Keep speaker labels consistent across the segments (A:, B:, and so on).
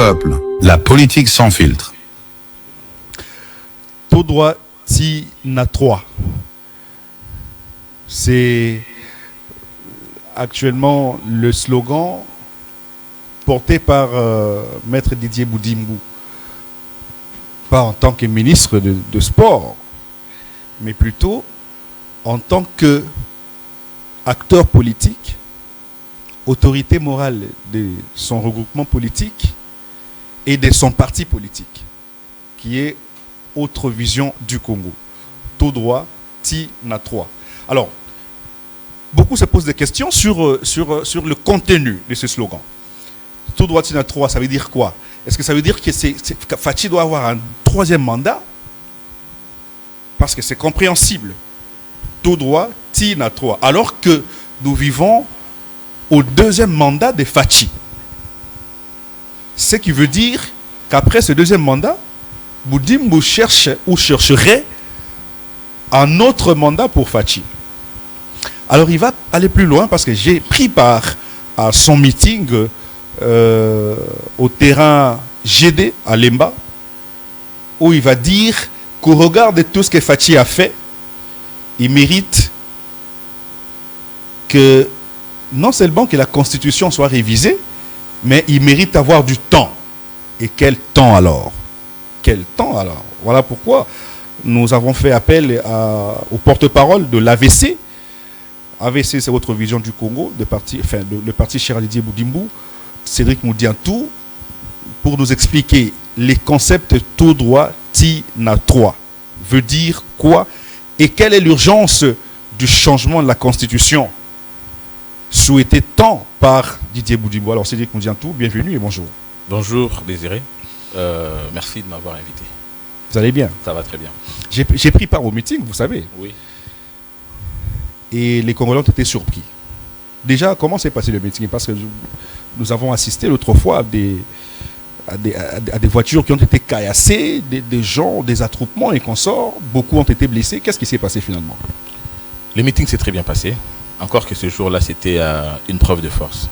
A: peuple, la politique sans filtre.
B: Tout droit, si n'a trois. C'est actuellement le slogan porté par Maître Didier Boudimbou, pas en tant que ministre de sport, mais plutôt en tant qu'acteur politique, autorité morale de son regroupement politique et de son parti politique, qui est Autre Vision du Congo. Tout droit, ti na trois. Alors, beaucoup se posent des questions sur le contenu de ce slogan. Tout droit, ti na trois, ça veut dire quoi? Est-ce que ça veut dire que Fachi doit avoir un troisième mandat? Parce que c'est compréhensible. Tout droit, ti na trois. Alors que nous vivons au deuxième mandat de Fachi. Ce qui veut dire qu'après ce deuxième mandat, Boudimbou cherche ou chercherait un autre mandat pour Fachi. Alors il va aller plus loin parce que j'ai pris part à son meeting au terrain GD à Lemba, où il va dire qu'au regard de tout ce que Fachi a fait, il mérite que non seulement que la Constitution soit révisée, mais il mérite d'avoir du temps. Et quel temps alors? Quel temps alors? Voilà pourquoi nous avons fait appel au porte-parole de l'AVC. AVC, c'est Autre Vision du Congo, le parti cher Didier Boudimbou, Cédric Moudiantou, pour nous expliquer les concepts tout droit, ti na trois. Veut dire quoi? Et quelle est l'urgence du changement de la Constitution souhaité tant par Didier Boudimbou? Alors Cédric Moudiantou, bienvenue et bonjour.
C: Bonjour Désiré, merci de m'avoir invité.
B: Vous allez bien?
C: Ça va très bien.
B: J'ai pris part au meeting, vous savez.
C: Oui.
B: Et les Congolais ont été surpris. Déjà, comment s'est passé le meeting? Parce que nous avons assisté l'autre fois à des voitures qui ont été caillassées, des gens, des attroupements et consorts. Beaucoup ont été blessés. Qu'est-ce qui s'est passé finalement?
C: Le meeting s'est très bien passé. Encore que ce jour-là, c'était une preuve de force.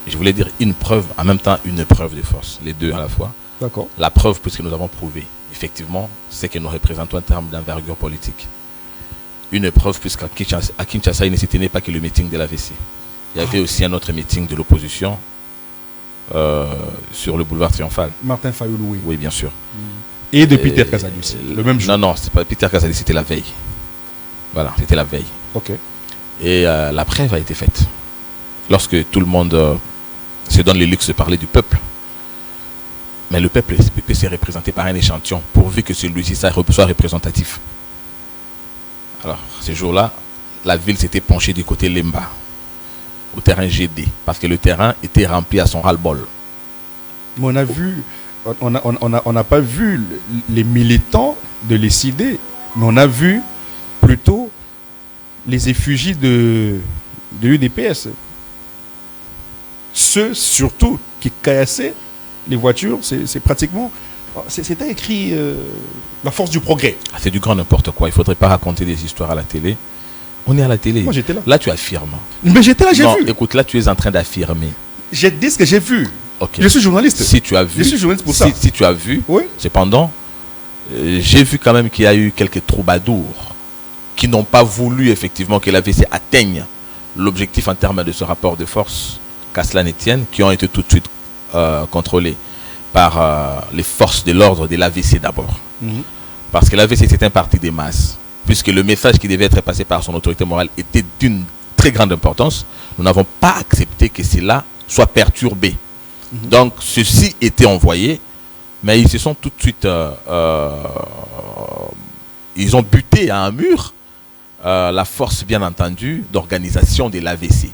C: Et je voulais dire une preuve, en même temps une preuve de force. Les deux à la fois.
B: D'accord.
C: La preuve, puisque nous avons prouvé, effectivement, ce que nous représentons en termes d'envergure politique. Une preuve, puisqu'à Kinshasa, il ne se tenait pas que le meeting de l'AVC. Il y avait aussi un autre meeting de l'opposition sur le boulevard Triomphal.
B: Martin Fayoulou, oui.
C: Oui, bien sûr.
B: Et de Peter Kazadi aussi, le même jour.
C: Non, c'est pas Peter Kazadi, c'était la veille. Voilà, c'était la veille.
B: Ok.
C: Et la preuve a été faite. Lorsque tout le monde se donne le luxe de parler du peuple, mais le peuple peut se représenter par un échantillon, pourvu que celui-ci soit représentatif. Alors, ce jour-là, la ville s'était penchée du côté Lemba, au terrain GD, parce que le terrain était rempli à son ras-le-bol.
B: Mais on a vu, on n'a pas vu les militants de l'ECD, mais on a vu plutôt les effigies de l'UDPS. Ceux surtout qui caillassaient les voitures, c'est pratiquement... C'était écrit la force du progrès.
C: C'est du grand n'importe quoi. Il ne faudrait pas raconter des histoires à la télé. On est à la télé.
B: Moi, j'étais là.
C: Là, tu affirmes.
B: Mais j'étais là, j'ai vu.
C: Non, écoute, là, tu es en train d'affirmer.
B: J'ai dit ce que j'ai vu.
C: Okay.
B: Je suis journaliste.
C: Si tu as vu.
B: Je suis journaliste pour ça.
C: Si tu as vu,
B: oui.
C: Cependant, j'ai vu quand même qu'il y a eu quelques troubadours qui n'ont pas voulu effectivement que l'AVC atteigne l'objectif en termes de ce rapport de force, qu'à cela ne tienne, qui ont été tout de suite contrôlés par les forces de l'ordre de l'AVC d'abord. Parce que l'AVC c'est un parti des masses, puisque le message qui devait être passé par son autorité morale était d'une très grande importance. Nous n'avons pas accepté que cela soit perturbé. Donc ceci était envoyé, mais ils se sont tout de suite ils ont buté à un mur la force bien entendu d'organisation de l'AVC.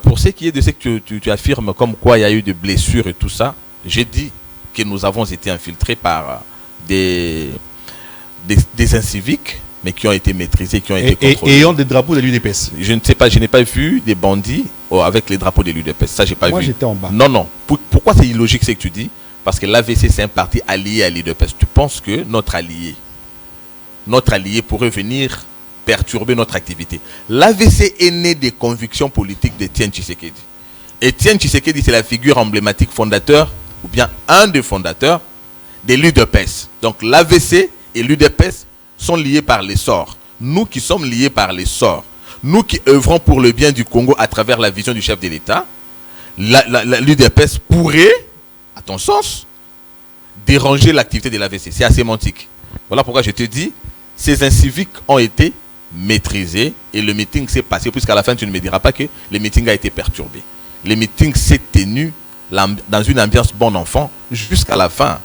C: Pour ce qui est de ce que tu affirmes comme quoi il y a eu des blessures et tout ça, j'ai dit que nous avons été infiltrés par des inciviques, mais qui ont été maîtrisés, qui ont été contrôlés.
B: Et ayant des drapeaux de l'UDPS.
C: Je ne sais pas, je n'ai pas vu des bandits avec les drapeaux de l'UDPS. Ça, j'ai pas vu.
B: Moi, j'étais en bas.
C: Non. Pourquoi c'est illogique ce que tu dis? Parce que l'AVC, c'est un parti allié à l'UDPS. Tu penses que notre allié pourrait venir perturber notre activité. L'AVC est né des convictions politiques de Etienne Tshisekedi. Étienne Tshisekedi, c'est la figure emblématique fondateur, ou bien un des fondateurs de l'UDPS. Donc l'AVC et l'UDPS sont liés par les sorts. Nous qui sommes liés par les sorts, nous qui œuvrons pour le bien du Congo à travers la vision du chef de l'État, l'UDPS pourrait, à ton sens, déranger l'activité de l'AVC. C'est asémantique. Voilà pourquoi je te dis, ces inciviques ont été maîtrisés et le meeting s'est passé, puisqu'à la fin tu ne me diras pas que le meeting a été perturbé. Le meeting s'est tenu dans une ambiance bon enfant jusqu'à la fin.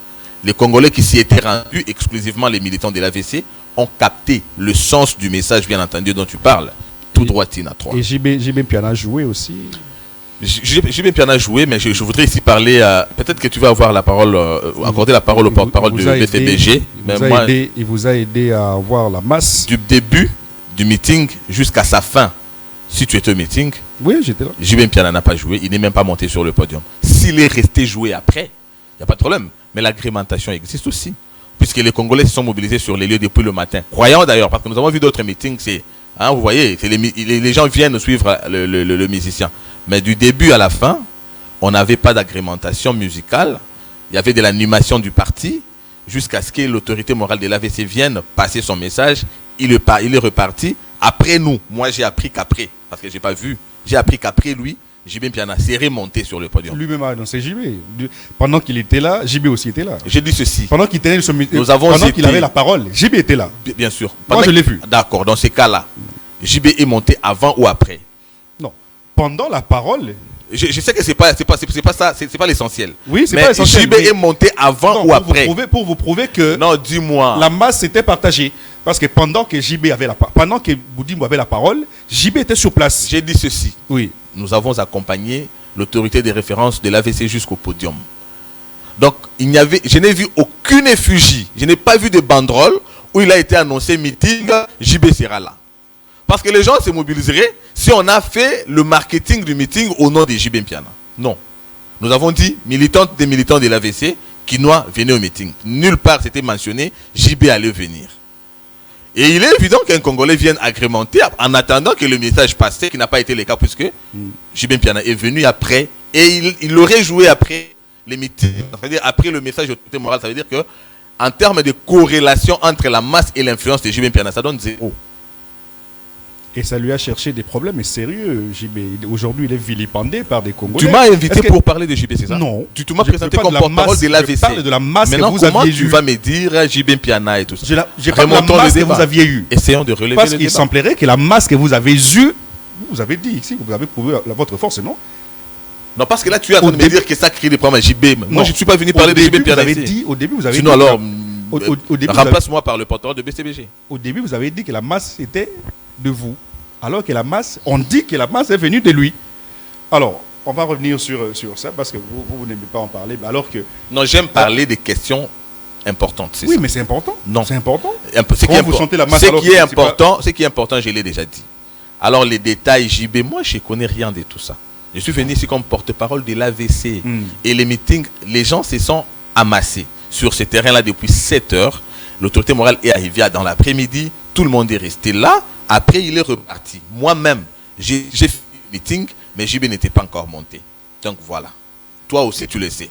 C: Les Congolais qui s'y étaient rendus, exclusivement les militants de l'AVC, ont capté le sens du message, bien entendu, dont tu parles. Tout droit, Tina 3.
B: Et JB Piana a joué aussi.
C: JB Piana a joué, mais je voudrais ici parler. Peut-être que tu vas avoir la parole, accorder la parole au porte-parole du BCBG.
B: Il vous a aidé à avoir la masse.
C: Du début du meeting jusqu'à sa fin. Si tu étais au meeting,
B: oui, j'étais là.
C: JB Piana n'a pas joué, il n'est même pas monté sur le podium. S'il est resté jouer après, il n'y a pas de problème. Mais l'agrémentation existe aussi. Puisque les Congolais se sont mobilisés sur les lieux depuis le matin. Croyant d'ailleurs, parce que nous avons vu d'autres meetings, vous voyez, les gens viennent suivre le musicien. Mais du début à la fin, on n'avait pas d'agrémentation musicale. Il y avait de l'animation du parti, jusqu'à ce que l'autorité morale de l'AVC vienne passer son message. Il est reparti. Après nous, moi j'ai appris qu'après, parce que j'ai pas vu, j'ai appris qu'après lui, JB Piana s'est remonté sur le podium.
B: Lui-même a annoncé JB. Pendant qu'il était là, JB aussi était là.
C: J'ai dit ceci.
B: Pendant qu'il tenait
C: pendant
B: qu'il avait la parole, JB était là.
C: Bien sûr.
B: Moi je l'ai vu.
C: D'accord, dans ces cas-là, JB est monté avant ou après?
B: Non. Pendant la parole.
C: Je sais que c'est pas ça, c'est pas l'essentiel.
B: Oui, c'est pas l'essentiel.
C: JB est monté avant ou après?
B: Pour vous prouver que
C: non, dis-moi.
B: La masse s'était partagée. Parce que pendant que JB avait pendant que Boudimbo avait la parole, JB était sur place.
C: J'ai dit ceci.
B: Oui.
C: Nous avons accompagné l'autorité de référence de l'AVC jusqu'au podium. Donc, je n'ai vu aucune effigie. Je n'ai pas vu de banderole où il a été annoncé meeting, JB sera là. Parce que les gens se mobiliseraient si on a fait le marketing du meeting au nom de JB Piana. Non. Nous avons dit des militants de l'AVC qui venaient au meeting. Nulle part c'était mentionné JB allait venir. Et il est évident qu'un Congolais vienne agrémenter en attendant que le message passe, qui n'a pas été le cas puisque JB Piana est venu après et il aurait joué après les meetings. C'est-à-dire après le message d'autorité morale, ça veut dire que en termes de corrélation entre la masse et l'influence de JB Piana, ça donne 0.
B: Et ça lui a cherché des problèmes sérieux, JB. Aujourd'hui, il est vilipendé par des Congolais.
C: Tu m'as invité pour parler de JB, c'est ça?
B: Non.
C: Tu m'as présenté comme porte-parole de l'AVC.
B: Je parle de la masse que vous
C: comment
B: aviez
C: tu
B: eue.
C: vas me dire JB Piana et tout ça?
B: J'ai pas de la masse que vous aviez eue.
C: Essayons de relever
B: parce
C: le
B: qu'il
C: débat.
B: semblerait que la masse que vous avez eue, vous avez dit ici, vous avez prouvé votre force, non?
C: Non, parce que là, tu es en train de me dire que ça crée des problèmes à JB. Moi, je ne suis pas venu parler de JB Piana ici.
B: Au début, vous avez
C: sinon,
B: dit...
C: alors,
B: au début,
C: remplace-moi par le porte-parole de BCBG.
B: Au début, vous avez dit que la masse était de vous. Alors que la masse, on dit que la masse est venue de lui. Alors, on va revenir sur ça parce que vous n'aimez pas en parler. Alors que...
C: Non, j'aime parler des questions importantes.
B: Oui, mais c'est important.
C: Non.
B: C'est important.
C: Vous chantez la masse, ce qui est important, je l'ai déjà dit. Alors, les détails, JB, moi, je ne connais rien de tout ça. Je suis venu ici comme porte-parole de l'AVC. Et les meetings, les gens se sont amassés sur ce terrain-là depuis 7 heures. L'autorité morale est arrivée dans l'après-midi. Tout le monde est resté là. Après, il est reparti. Moi-même, j'ai fait le meeting, mais JB n'était pas encore monté. Donc voilà. Toi aussi, tu le sais.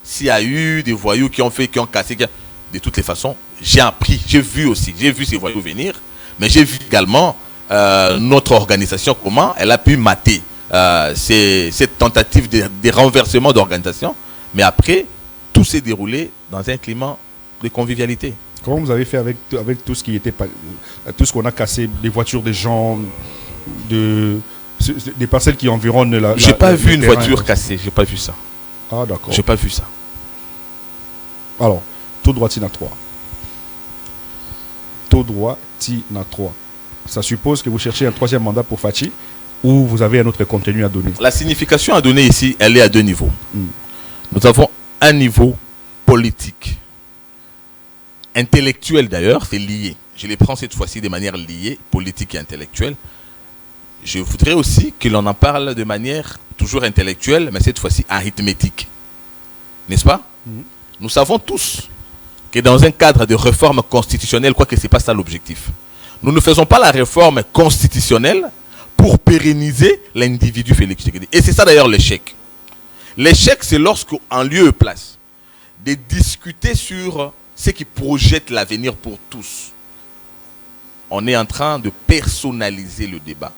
C: S'il y a eu des voyous qui ont cassé, de toutes les façons, j'ai appris, j'ai vu ces voyous venir, mais j'ai vu également notre organisation, comment elle a pu mater cette tentative de renversement d'organisation. Mais après, tout s'est déroulé dans un climat de convivialité.
B: Comment vous avez fait avec tout ce qui était tout ce qu'on a cassé, des voitures des gens, des parcelles qui environnent la...
C: J'ai pas vu une voiture cassée, j'ai pas vu ça.
B: Ah d'accord.
C: J'ai pas vu ça.
B: Alors, tout droit Tina 3. Tout droit Tina 3. Ça suppose que vous cherchez un 3e mandat pour Fachi ou vous avez un autre contenu à donner?
C: La signification à donner ici, elle est à 2 niveaux. Nous avons un niveau politique. Intellectuel d'ailleurs, c'est lié. Je les prends cette fois-ci de manière liée, politique et intellectuelle. Je voudrais aussi que l'on en parle de manière toujours intellectuelle, mais cette fois-ci arithmétique. N'est-ce pas? Nous savons tous que dans un cadre de réforme constitutionnelle, quoique ce n'est pas ça l'objectif, nous ne faisons pas la réforme constitutionnelle pour pérenniser l'individu Félix Tshisekedi. Et c'est ça d'ailleurs l'échec. L'échec, c'est lorsqu'en lieu et place de discuter sur ce qui projette l'avenir pour tous, on est en train de personnaliser le débat.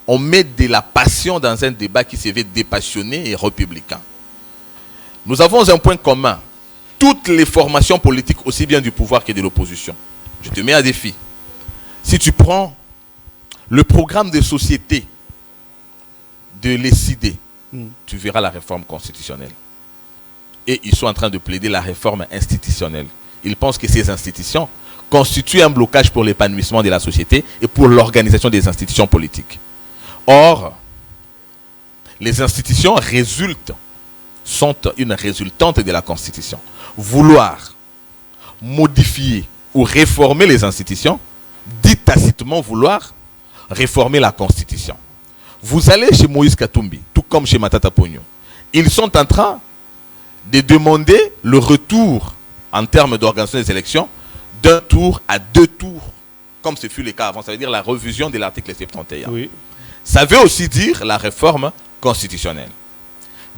C: On met de la passion dans un débat qui se veut dépassionné et républicain. Nous avons un point commun. Toutes les formations politiques, aussi bien du pouvoir que de l'opposition. Je te mets à défi. Si tu prends le programme de société de l'ECD, tu verras la réforme constitutionnelle. Et ils sont en train de plaider la réforme institutionnelle. Ils pensent que ces institutions constituent un blocage pour l'épanouissement de la société et pour l'organisation des institutions politiques. Or, les institutions sont une résultante de la Constitution. Vouloir modifier ou réformer les institutions dit tacitement vouloir réformer la Constitution. Vous allez chez Moïse Katumbi, tout comme chez Matata Ponyo. Ils sont en train de demander le retour en termes d'organisation des élections d'un tour à 2 tours, comme ce fut le cas avant. Ça veut dire la révision de l'article 71.
B: Oui.
C: Ça veut aussi dire la réforme constitutionnelle.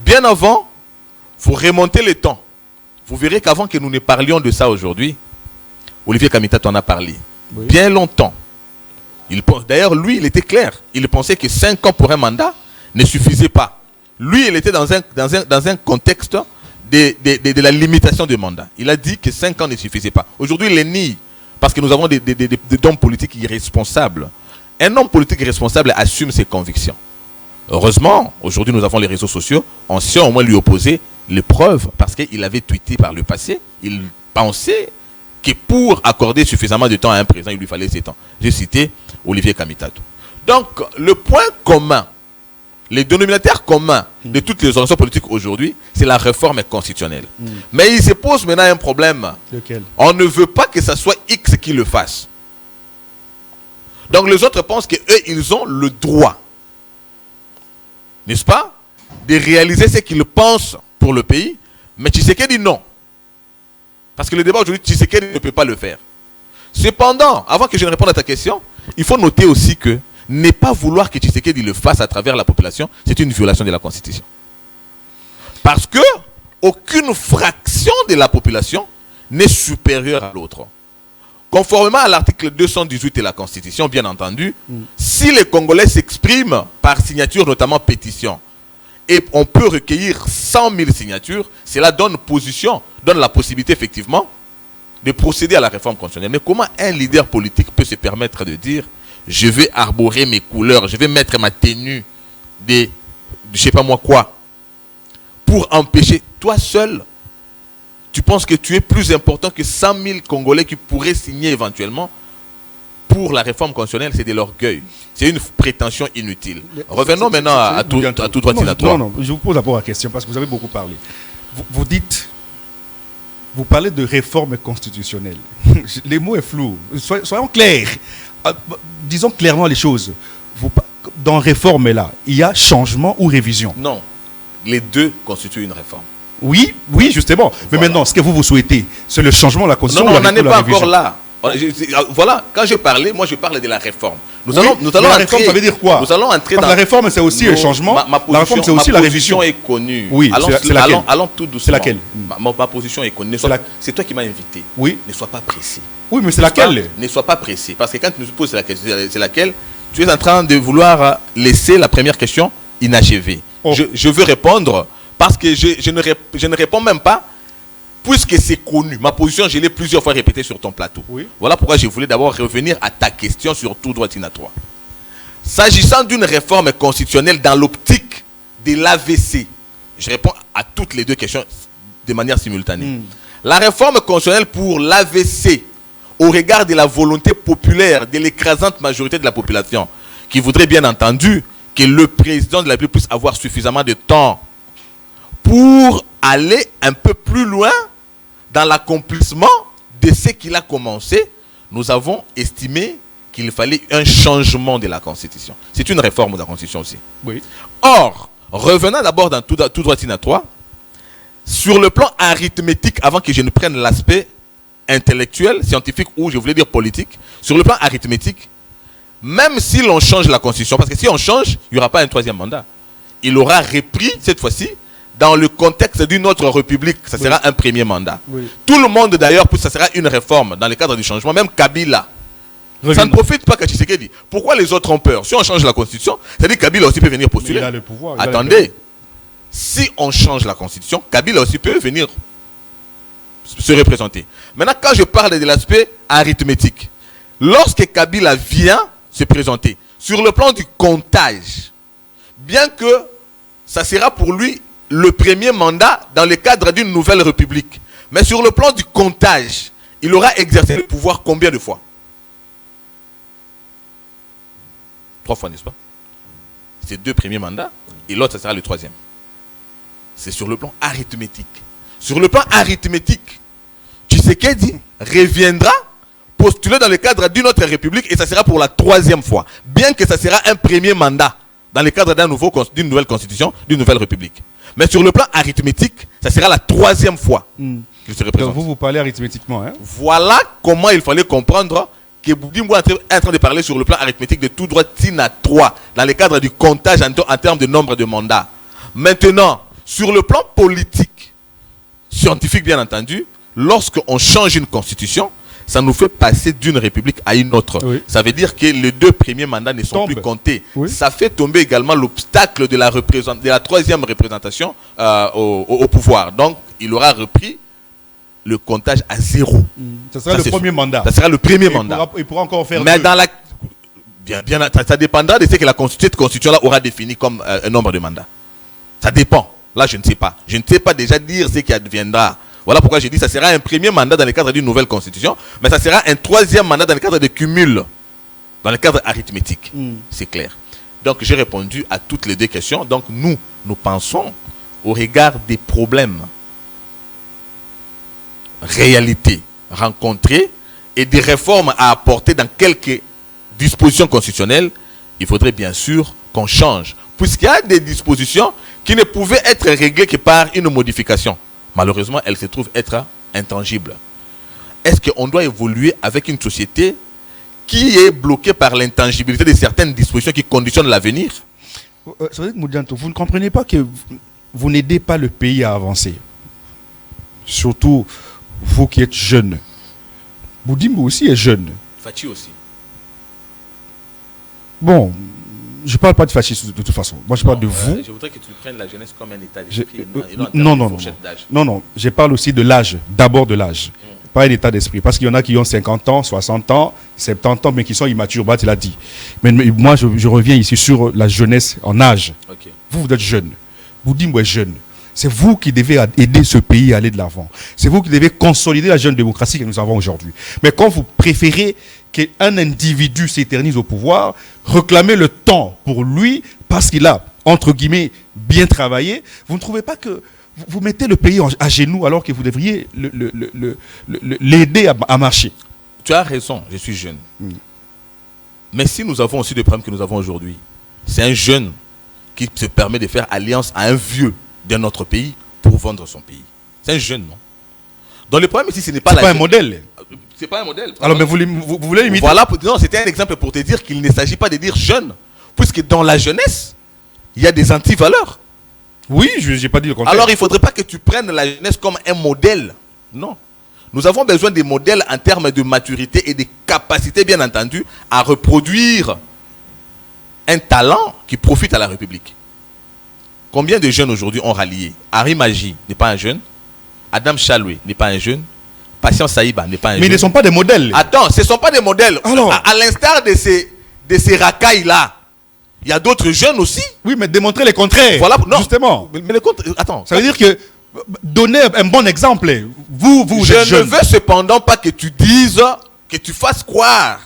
C: Bien avant, vous remontez le temps. Vous verrez qu'avant que nous ne parlions de ça aujourd'hui, Olivier Kamitatou en a parlé. Oui. Bien longtemps. D'ailleurs, lui, il était clair. Il pensait que 5 ans pour un mandat ne suffisait pas. Lui, il était dans un contexte de la limitation du mandat. Il a dit que 5 ans ne suffisaient pas. Aujourd'hui, il les nie parce que nous avons des hommes politiques irresponsables. Un homme politique responsable assume ses convictions. Heureusement, aujourd'hui, nous avons les réseaux sociaux. On sait au moins lui opposer les preuves parce qu'il avait tweeté par le passé. Il pensait que pour accorder suffisamment de temps à un président, il lui fallait 7 ans. J'ai cité Olivier Kamitatou. Donc, le point commun, les dénominateurs communs de toutes les organisations politiques aujourd'hui, c'est la réforme constitutionnelle. Mais il se pose maintenant un problème.
B: Lequel?
C: On ne veut pas que ce soit X qui le fasse. Donc les autres pensent qu'eux, ils ont le droit, n'est-ce pas, de réaliser ce qu'ils pensent pour le pays. Mais Tshisekedi dit non. Parce que le débat aujourd'hui, Tshisekedi ne peut pas le faire. Cependant, avant que je ne réponde à ta question, il faut noter aussi que ne pas vouloir que Tshisekedi le fasse à travers la population, c'est une violation de la Constitution. Parce que aucune fraction de la population n'est supérieure à l'autre. Conformément à l'article 218 de la Constitution, bien entendu, si les Congolais s'expriment par signature, notamment pétition, et on peut recueillir 100 000 signatures, cela donne la possibilité effectivement de procéder à la réforme constitutionnelle. Mais comment un leader politique peut se permettre de dire « je vais arborer mes couleurs, je vais mettre ma tenue de je sais pas moi quoi » pour empêcher toi seul? Tu penses que tu es plus important que 100 000 Congolais qui pourraient signer éventuellement pour la réforme constitutionnelle? C'est de l'orgueil. C'est une prétention inutile. Revenons maintenant à tout droit sénatoire.
B: Non, je vous pose d'abord la question parce que vous avez beaucoup parlé. Vous parlez de réforme constitutionnelle. Les mots sont flous. Soyons clairs. Disons clairement les choses. Dans réforme là, il y a changement ou révision?
C: Non. Les deux constituent une réforme.
B: Oui, justement. Mais voilà. Maintenant, ce que vous souhaitez, c'est le changement de la Constitution.
C: Non, on n'en est pas encore là. Voilà, quand je parlais, moi je parle de la réforme. Nous allons
B: la réforme, ça veut dire quoi?
C: Nous allons entrer dans...
B: La réforme, c'est aussi le changement. La réforme, c'est aussi la révision.
C: Ma position est connue.
B: Oui, c'est laquelle?
C: Allons tout doucement.
B: C'est laquelle?
C: Ma position est connue. C'est toi qui m'as invité.
B: Oui.
C: Ne sois pas pressé.
B: Oui, mais c'est laquelle?
C: Ne sois pas pressé. Parce que quand tu nous poses la question, c'est laquelle? Tu es en train de vouloir laisser la première question inachevée. Oh. Je veux répondre... Parce que je ne réponds même pas, puisque c'est connu. Ma position, je l'ai plusieurs fois répétée sur ton plateau. Oui. Voilà pourquoi je voulais d'abord revenir à ta question sur tout droit sénatoire. S'agissant d'une réforme constitutionnelle dans l'optique de l'AVC, je réponds à toutes les deux questions de manière simultanée. La réforme constitutionnelle pour l'AVC, au regard de la volonté populaire de l'écrasante majorité de la population, qui voudrait bien entendu que le président de la République puisse avoir suffisamment de temps pour aller un peu plus loin dans l'accomplissement de ce qu'il a commencé, nous avons estimé qu'il fallait un changement de la Constitution. C'est une réforme de la Constitution aussi.
B: Oui.
C: Or, revenons d'abord dans tout droit sénatoire, sur le plan arithmétique, avant que je ne prenne l'aspect intellectuel, scientifique ou je voulais dire politique, sur le plan arithmétique, même si l'on change la constitution, parce que si on change, il n'y aura pas un troisième mandat. Il aura repris, cette fois-ci, dans le contexte d'une autre république, ça sera un premier mandat.
B: Oui.
C: Tout le monde d'ailleurs, ça sera une réforme dans le cadre du changement, même Kabila.
B: Reviendra.
C: Ça ne profite pas qu'à Tshisekedi. Pourquoi les autres ont peur? Si on change la constitution, c'est-à-dire que Kabila aussi peut venir postuler.
B: Il a le pouvoir.
C: Attendez, si on change la constitution, Kabila aussi peut venir se représenter. Maintenant, quand je parle de l'aspect arithmétique, lorsque Kabila vient se présenter, sur le plan du comptage, bien que ça sera pour lui le premier mandat dans le cadre d'une nouvelle république, mais sur le plan du comptage, il aura exercé le pouvoir combien de fois? 3 fois, n'est-ce pas? C'est 2 premiers mandats et l'autre, ça sera le 3e. C'est sur le plan arithmétique. Sur le plan arithmétique, Tshisekedi reviendra postuler dans le cadre d'une autre république et ça sera pour la 3e fois. Bien que ça sera un premier mandat dans le cadre d'une nouvelle constitution, d'une nouvelle république. Mais sur le plan arithmétique, ça sera la 3e fois qu'il se représente.
B: Donc vous parlez arithmétiquement. Hein?
C: Voilà comment il fallait comprendre que Boudimbo est en train de parler sur le plan arithmétique de tout droit Tina 3 dans le cadre du comptage en termes de nombre de mandats. Maintenant, sur le plan politique, scientifique bien entendu, lorsqu'on change une constitution, ça nous fait passer d'une république à une autre. Oui. Ça veut dire que les 2 premiers mandats ne sont plus comptés. Oui. Ça fait tomber également l'obstacle de la 3e représentation au pouvoir. Donc, il aura repris le comptage à 0.
B: Ça sera le premier mandat.
C: Ça sera le premier mandat.
B: Il pourra encore faire.
C: Mais dans la... ça dépendra de ce que cette constitution-là aura défini comme un nombre de mandats. Ça dépend. Là, je ne sais pas. Je ne sais pas déjà dire ce qui adviendra. Voilà pourquoi j'ai dit que ça sera un premier mandat dans le cadre d'une nouvelle constitution, mais ça sera un 3e mandat dans le cadre de cumul, dans le cadre arithmétique. C'est clair. Donc, j'ai répondu à toutes les 2 questions. Donc, nous pensons au regard des problèmes, réalités rencontrées et des réformes à apporter dans quelques dispositions constitutionnelles, il faudrait bien sûr qu'on change. Puisqu'il y a des dispositions qui ne pouvaient être réglées que par une modification. Malheureusement, elles se trouvent être intangibles. Est-ce qu'on doit évoluer avec une société qui est bloquée par l'intangibilité de certaines dispositions qui conditionnent l'avenir?
B: Cédric Moudianto, vous ne comprenez pas que vous n'aidez pas le pays à avancer. Surtout vous qui êtes jeune. Boudimbo aussi est jeune.
C: Fachi aussi.
B: Bon, je ne parle pas de fascisme de toute façon. Moi, je parle de vous.
C: Je voudrais que tu prennes la jeunesse comme un état d'esprit.
B: Non. Je parle aussi de l'âge. D'abord de l'âge. Pas un état d'esprit. Parce qu'il y en a qui ont 50 ans, 60 ans, 70 ans, mais qui sont immatures. Bah, tu l'as dit. Mais moi, je reviens ici sur la jeunesse en âge. Okay. Vous êtes jeune. Boudimbo est jeune. C'est vous qui devez aider ce pays à aller de l'avant. C'est vous qui devez consolider la jeune démocratie que nous avons aujourd'hui. Mais quand vous préférez qu'un individu s'éternise au pouvoir, réclamez le temps pour lui parce qu'il a, entre guillemets, bien travaillé, vous ne trouvez pas que vous mettez le pays à genoux alors que vous devriez l'aider à marcher?
C: Tu as raison, je suis jeune. Mais si nous avons aussi des problèmes que nous avons aujourd'hui, c'est un jeune qui se permet de faire alliance à un vieux d'un autre pays pour vendre son pays. C'est un jeune, non? Donc le problème ici, ce n'est pas
B: un modèle.
C: C'est pas un modèle.
B: Alors, mais vous voulez imiter?
C: Voilà, non, c'était un exemple pour te dire qu'il ne s'agit pas de dire jeune, puisque dans la jeunesse, il y a des antivaleurs.
B: Oui, je n'ai pas dit le contraire.
C: Alors, il ne faudrait pas que tu prennes la jeunesse comme un modèle. Non. Nous avons besoin des modèles en termes de maturité et de capacité, bien entendu, à reproduire un talent qui profite à la République. Combien de jeunes aujourd'hui ont rallié? Harry Magie n'est pas un jeune. Adam Chaloué n'est pas un jeune. Patience Saïba n'est pas un jeune.
B: Mais ils ne sont pas des modèles.
C: Attends, ce ne sont pas des modèles.
B: Alors,
C: à l'instar de ces racailles-là, il y a d'autres jeunes aussi.
B: Oui, mais démontrer les contraires.
C: Voilà, non.
B: Justement.
C: Mais les attends.
B: Ça veut dire que donner un bon exemple. Vous
C: je
B: êtes jeune.
C: Ne veux cependant pas que tu dises, que tu fasses croire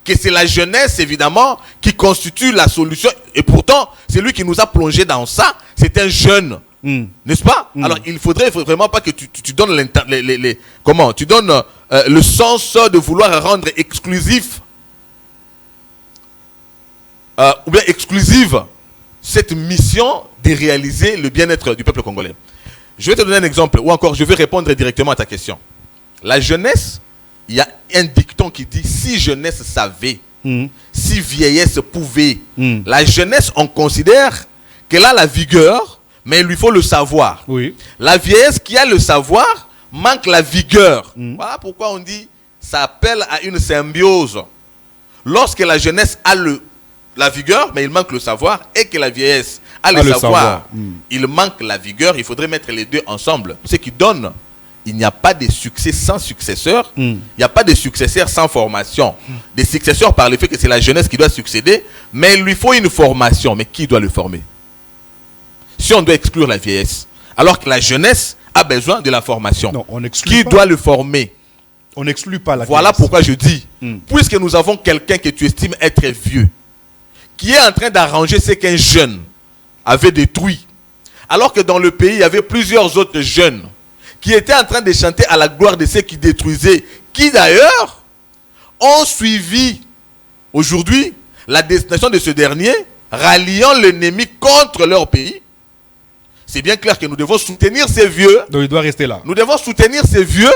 C: que c'est la jeunesse, évidemment, qui constitue la solution. Et pourtant, c'est lui qui nous a plongé dans ça. C'est un jeune. N'est-ce pas? Alors, il faudrait vraiment pas que tu donnes tu donnes le sens de vouloir rendre exclusif ou bien exclusive cette mission de réaliser le bien-être du peuple congolais. Je vais te donner un exemple, ou encore je vais répondre directement à ta question. La jeunesse, il y a un dicton qui dit: si jeunesse savait si vieillesse pouvait. La jeunesse, on considère qu'elle a la vigueur, mais il lui faut le savoir.
B: Oui.
C: La vieillesse qui a le savoir manque la vigueur. Voilà pourquoi on dit ça appelle à une symbiose. Lorsque la jeunesse a la vigueur, mais il manque le savoir, et que la vieillesse a le savoir, il manque la vigueur, il faudrait mettre les deux ensemble. Ce qui donne, il n'y a pas de succès sans successeur, il n'y a pas de successeur sans formation. Des successeurs par le fait que c'est la jeunesse qui doit succéder, mais il lui faut une formation. Mais qui doit le former? Si on doit exclure la vieillesse, alors que la jeunesse a besoin de la formation,
B: non, on exclut
C: qui
B: pas.
C: doit le former?
B: On n'exclut pas la
C: Voilà
B: vieillesse.
C: pourquoi je dis, puisque nous avons quelqu'un que tu estimes être vieux, qui est en train d'arranger ce qu'un jeune avait détruit, alors que dans le pays, il y avait plusieurs autres jeunes qui étaient en train de chanter à la gloire de ceux qui détruisaient, qui d'ailleurs ont suivi aujourd'hui la destination de ce dernier, ralliant l'ennemi contre leur pays. C'est bien clair que nous devons soutenir ces vieux.
B: Donc il doit rester là.
C: Nous devons soutenir ces vieux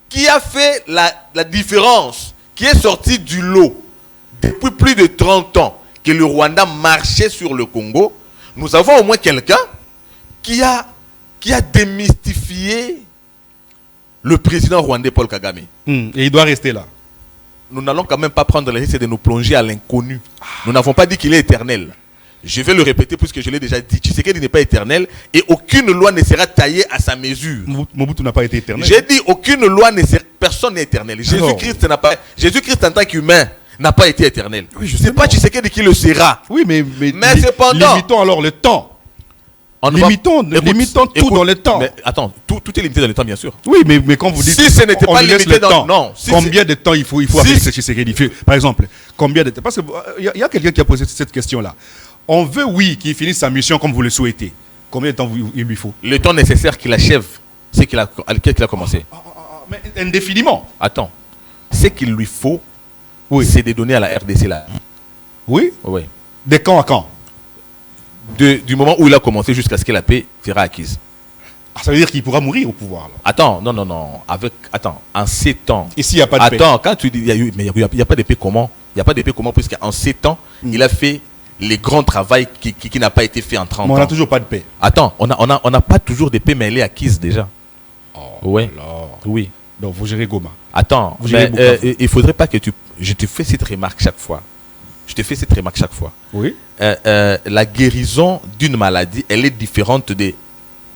C: qui a fait la différence, qui est sorti du lot depuis plus de 30 ans que le Rwanda marchait sur le Congo. Nous avons au moins quelqu'un qui a démystifié le président rwandais Paul Kagame.
B: Et il doit rester là.
C: Nous n'allons quand même pas prendre le risque de nous plonger à l'inconnu. Nous n'avons pas dit qu'il est éternel. Je vais le répéter puisque je l'ai déjà dit. Tshisekedi n'est pas éternel et aucune loi ne sera taillée à sa mesure.
B: Mobutu n'a pas été éternel.
C: J'ai dit aucune loi ne sera... Personne n'est éternel. Jésus-Christ n'a pas... Jésus-Christ en tant qu'humain n'a pas été éternel.
B: Oui, je sais
C: c'est pas Tshisekedi qui le sera.
B: Oui, mais
C: cependant...
B: limitons alors le temps.
C: Limitons
B: tout dans le temps.
C: Mais attends, tout est limité dans le temps, bien sûr.
B: Oui, mais quand vous dites...
C: Si ce n'était pas limité dans le temps... Non.
B: Combien de temps il faut appeler Tshisekedi? Par exemple, combien de temps? Parce qu'il y a quelqu'un qui a posé cette question-là. On veut, oui, qu'il finisse sa mission comme vous le souhaitez. Combien de temps il lui faut?
C: Le temps nécessaire qu'il achève ce qu'il a commencé.
B: Mais indéfiniment.
C: Attends. Ce qu'il lui faut, c'est de donner à la RDC là.
B: Oui?
C: Oui.
B: De quand à quand?
C: Du moment où il a commencé jusqu'à ce que la paix sera acquise.
B: Ça veut dire qu'il pourra mourir au pouvoir. Là.
C: Attends, non. En 7 ans.
B: Ici, il n'y a pas de paix.
C: Attends, quand tu dis, il n'y a pas de paix comment? Il n'y a pas de paix comment? Puisqu'en 7 ans, il a fait les grands travaux qui n'a pas été fait en 30 ans.
B: Mais on n'a toujours pas de paix.
C: Attends, on n'a pas toujours de paix, mais elle est acquise déjà. Oui. Oui.
B: Donc, vous gérez Goma.
C: Attends, il ne faudrait pas que je te fais cette remarque chaque fois.
B: Oui.
C: La guérison d'une maladie, elle est différente de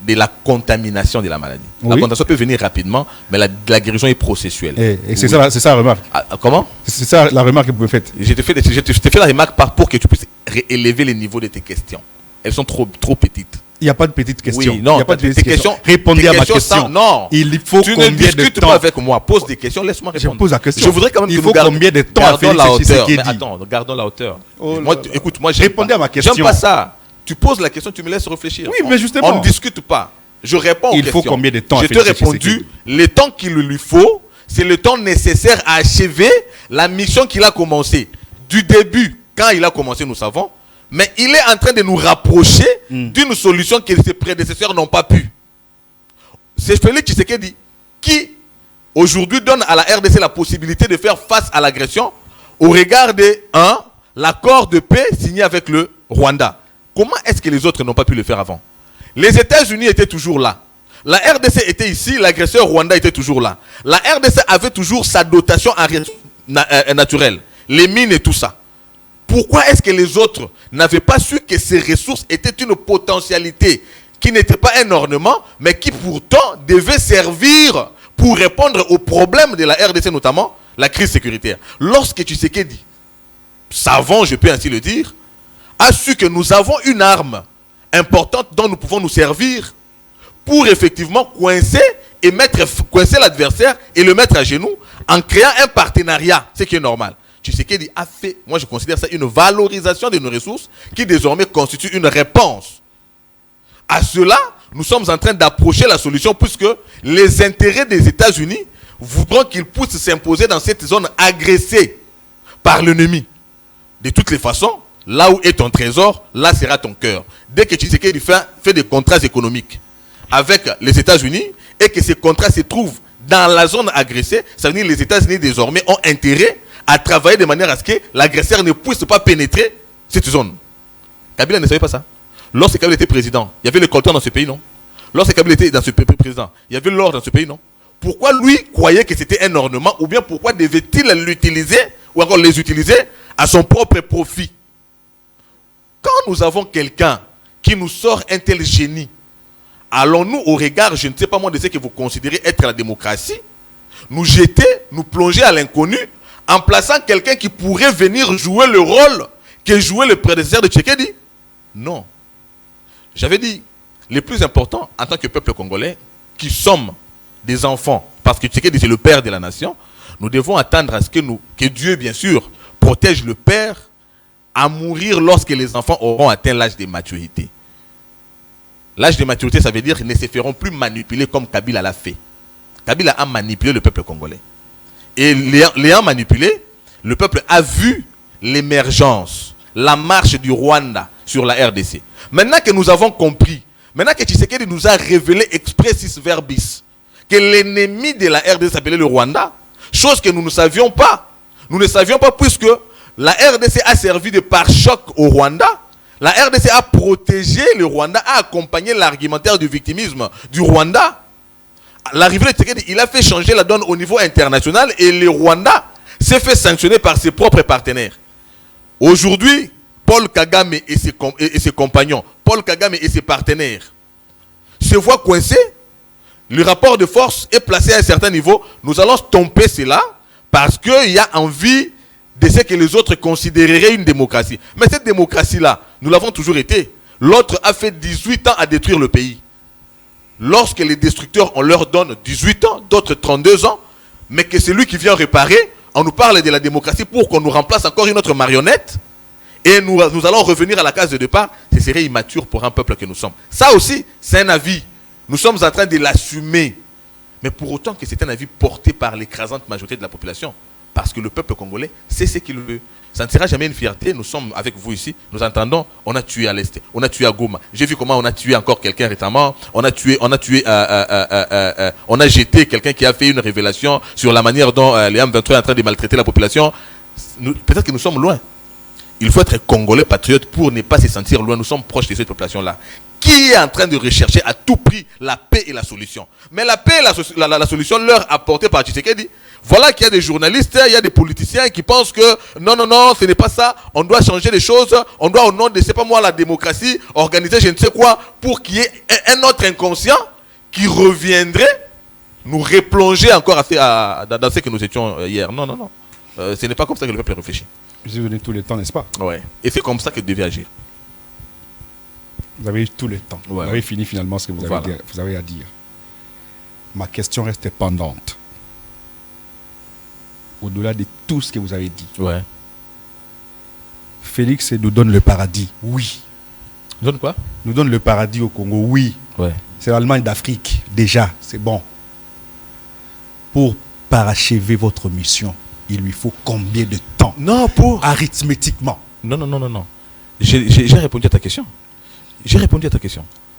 C: la contamination de la maladie. Oui. La contamination peut venir rapidement, mais la guérison est processuelle.
B: Et c'est ça la remarque.
C: Comment?
B: C'est ça la remarque que vous me faites.
C: Je te fais la remarque pour que tu puisses élever les niveaux de tes questions. Elles sont trop petites.
B: Il n'y a pas de petites questions.
C: Oui, non,
B: il n'y a pas de petites questions.
C: Répondez
B: à ma question.
C: Non.
B: Il faut
C: tu
B: combien
C: ne
B: de
C: discutes
B: temps?
C: pas avec moi. Pose des questions, laisse-moi répondre.
B: Je pose la question.
C: Je voudrais quand même
B: il faut combien de temps à faire
C: la hauteur.
B: Mais
C: attends, gardons la hauteur.
B: Oh
C: écoute, moi,
B: répondez à ma question.
C: J'aime pas ça. Tu poses la question, tu me laisses réfléchir.
B: Oui, mais justement.
C: On ne discute pas. Je réponds aux questions.
B: Il faut combien de temps?
C: Je t'ai répondu. Le temps qu'il lui faut, c'est le temps nécessaire à achever la mission qu'il a commencée. Du début, quand il a commencé, nous savons. Mais il est en train de nous rapprocher d'une solution que ses prédécesseurs n'ont pas pu. C'est Félix Tshisekedi qui, aujourd'hui, donne à la RDC la possibilité de faire face à l'agression au regard de l'accord de paix signé avec le Rwanda. Comment est-ce que les autres n'ont pas pu le faire avant? Les États-Unis étaient toujours là. La RDC était ici, l'agresseur Rwanda était toujours là. La RDC avait toujours sa dotation en ressources naturelles, les mines et tout ça. Pourquoi est-ce que les autres n'avaient pas su que ces ressources étaient une potentialité qui n'était pas un ornement, mais qui pourtant devait servir pour répondre aux problèmes de la RDC, notamment la crise sécuritaire? Lorsque Tshisekedi, savant, je peux ainsi le dire, a su que nous avons une arme importante dont nous pouvons nous servir pour effectivement coincer l'adversaire et le mettre à genoux en créant un partenariat, ce qui est normal. Tshisekedi a fait, moi je considère ça une valorisation de nos ressources qui désormais constitue une réponse. À cela, nous sommes en train d'approcher la solution puisque les intérêts des États-Unis voudront qu'ils puissent s'imposer dans cette zone agressée par l'ennemi. De toutes les façons, là où est ton trésor, là sera ton cœur. Dès que Tshisekedi fait des contrats économiques avec les États-Unis et que ces contrats se trouvent dans la zone agressée, ça veut dire que les États-Unis désormais ont intérêt à travailler de manière à ce que l'agresseur ne puisse pas pénétrer cette zone. Kabila ne savait pas ça. Lorsque Kabila était président, il y avait le coltan dans ce pays, non? Lorsque Kabila était dans ce pays président, il y avait l'or dans ce pays, non? Pourquoi lui croyait que c'était un ornement, ou bien pourquoi devait-il l'utiliser, ou encore les utiliser à son propre profit? Quand nous avons quelqu'un qui nous sort un tel génie, allons-nous au regard, je ne sais pas moi, de ce que vous considérez être la démocratie, nous jeter, nous plonger à l'inconnu, en plaçant quelqu'un qui pourrait venir jouer le rôle que jouait le prédécesseur de Tshisekedi? Non. J'avais dit, les plus importants en tant que peuple congolais, qui sommes des enfants, parce que Tshisekedi c'est le père de la nation, nous devons attendre à ce que Dieu, bien sûr, protège le père à mourir lorsque les enfants auront atteint l'âge de maturité. L'âge de maturité, ça veut dire qu'ils ne se feront plus manipuler comme Kabila l'a fait. Kabila a manipulé le peuple congolais. Et l'ayant manipulé, le peuple a vu l'émergence, la marche du Rwanda sur la RDC. Maintenant que nous avons compris, maintenant que Tshisekedi nous a révélé expressis verbis que l'ennemi de la RDC s'appelait le Rwanda, chose que nous ne savions pas. Nous ne savions pas puisque la RDC a servi de pare-choc au Rwanda. La RDC a protégé le Rwanda, a accompagné l'argumentaire du victimisme du Rwanda. L'arrivée de Tshisekedi, il a fait changer la donne au niveau international et le Rwanda s'est fait sanctionner par ses propres partenaires. Aujourd'hui, Paul Kagame et ses compagnons, Paul Kagame et ses partenaires se voient coincés. Le rapport de force est placé à un certain niveau. Nous allons stomper cela parce qu'il y a envie de ce que les autres considéreraient une démocratie. Mais cette démocratie-là, nous l'avons toujours été. L'autre a fait 18 ans à détruire le pays. Lorsque les destructeurs, on leur donne 18 ans, d'autres 32 ans, mais que c'est lui qui vient réparer, on nous parle de la démocratie pour qu'on nous remplace encore une autre marionnette, et nous allons revenir à la case de départ, ce serait immature pour un peuple que nous sommes. Ça aussi, c'est un avis. Nous sommes en train de l'assumer. Mais pour autant que c'est un avis porté par l'écrasante majorité de la population. Parce que le peuple congolais, c'est ce qu'il veut. Ça ne sera jamais une fierté. Nous sommes avec vous ici. Nous entendons, on a tué à l'Est. On a tué à Goma. J'ai vu comment on a tué encore quelqu'un récemment. On a jeté quelqu'un qui a fait une révélation sur la manière dont les M23 est en train de maltraiter la population. Peut-être que nous sommes loin. Il faut être congolais patriote pour ne pas se sentir loin. Nous sommes proches de cette population-là. Qui est en train de rechercher à tout prix la paix et la solution. Mais la paix et la solution leur apportée par Tshisekedi. Voilà qu'il y a des journalistes, il y a des politiciens qui pensent que non, ce n'est pas ça. On doit changer les choses. On doit, au nom de, c'est pas moi, la démocratie, organiser je ne sais quoi pour qu'il y ait un autre inconscient qui reviendrait nous replonger encore dans ce que nous étions hier. Non. Ce n'est pas comme ça que le peuple réfléchit.
B: Vous avez donné tout le temps, n'est-ce pas?
C: Ouais. Et c'est comme ça que devait agir.
B: Vous avez eu tout le temps.
C: Ouais.
B: Vous avez fini finalement ce que vous avez à dire. Ma question reste pendante. Au-delà de tout ce que vous avez dit.
C: Ouais.
B: Félix nous donne le paradis. Oui.
C: Nous donne quoi?
B: Nous donne le paradis au Congo. Oui.
C: Ouais.
B: C'est l'Allemagne d'Afrique. Déjà, c'est bon. Pour parachever votre mission, il lui faut combien de temps?
C: Non, pour...
B: Arithmétiquement.
C: Non. J'ai répondu à ta question.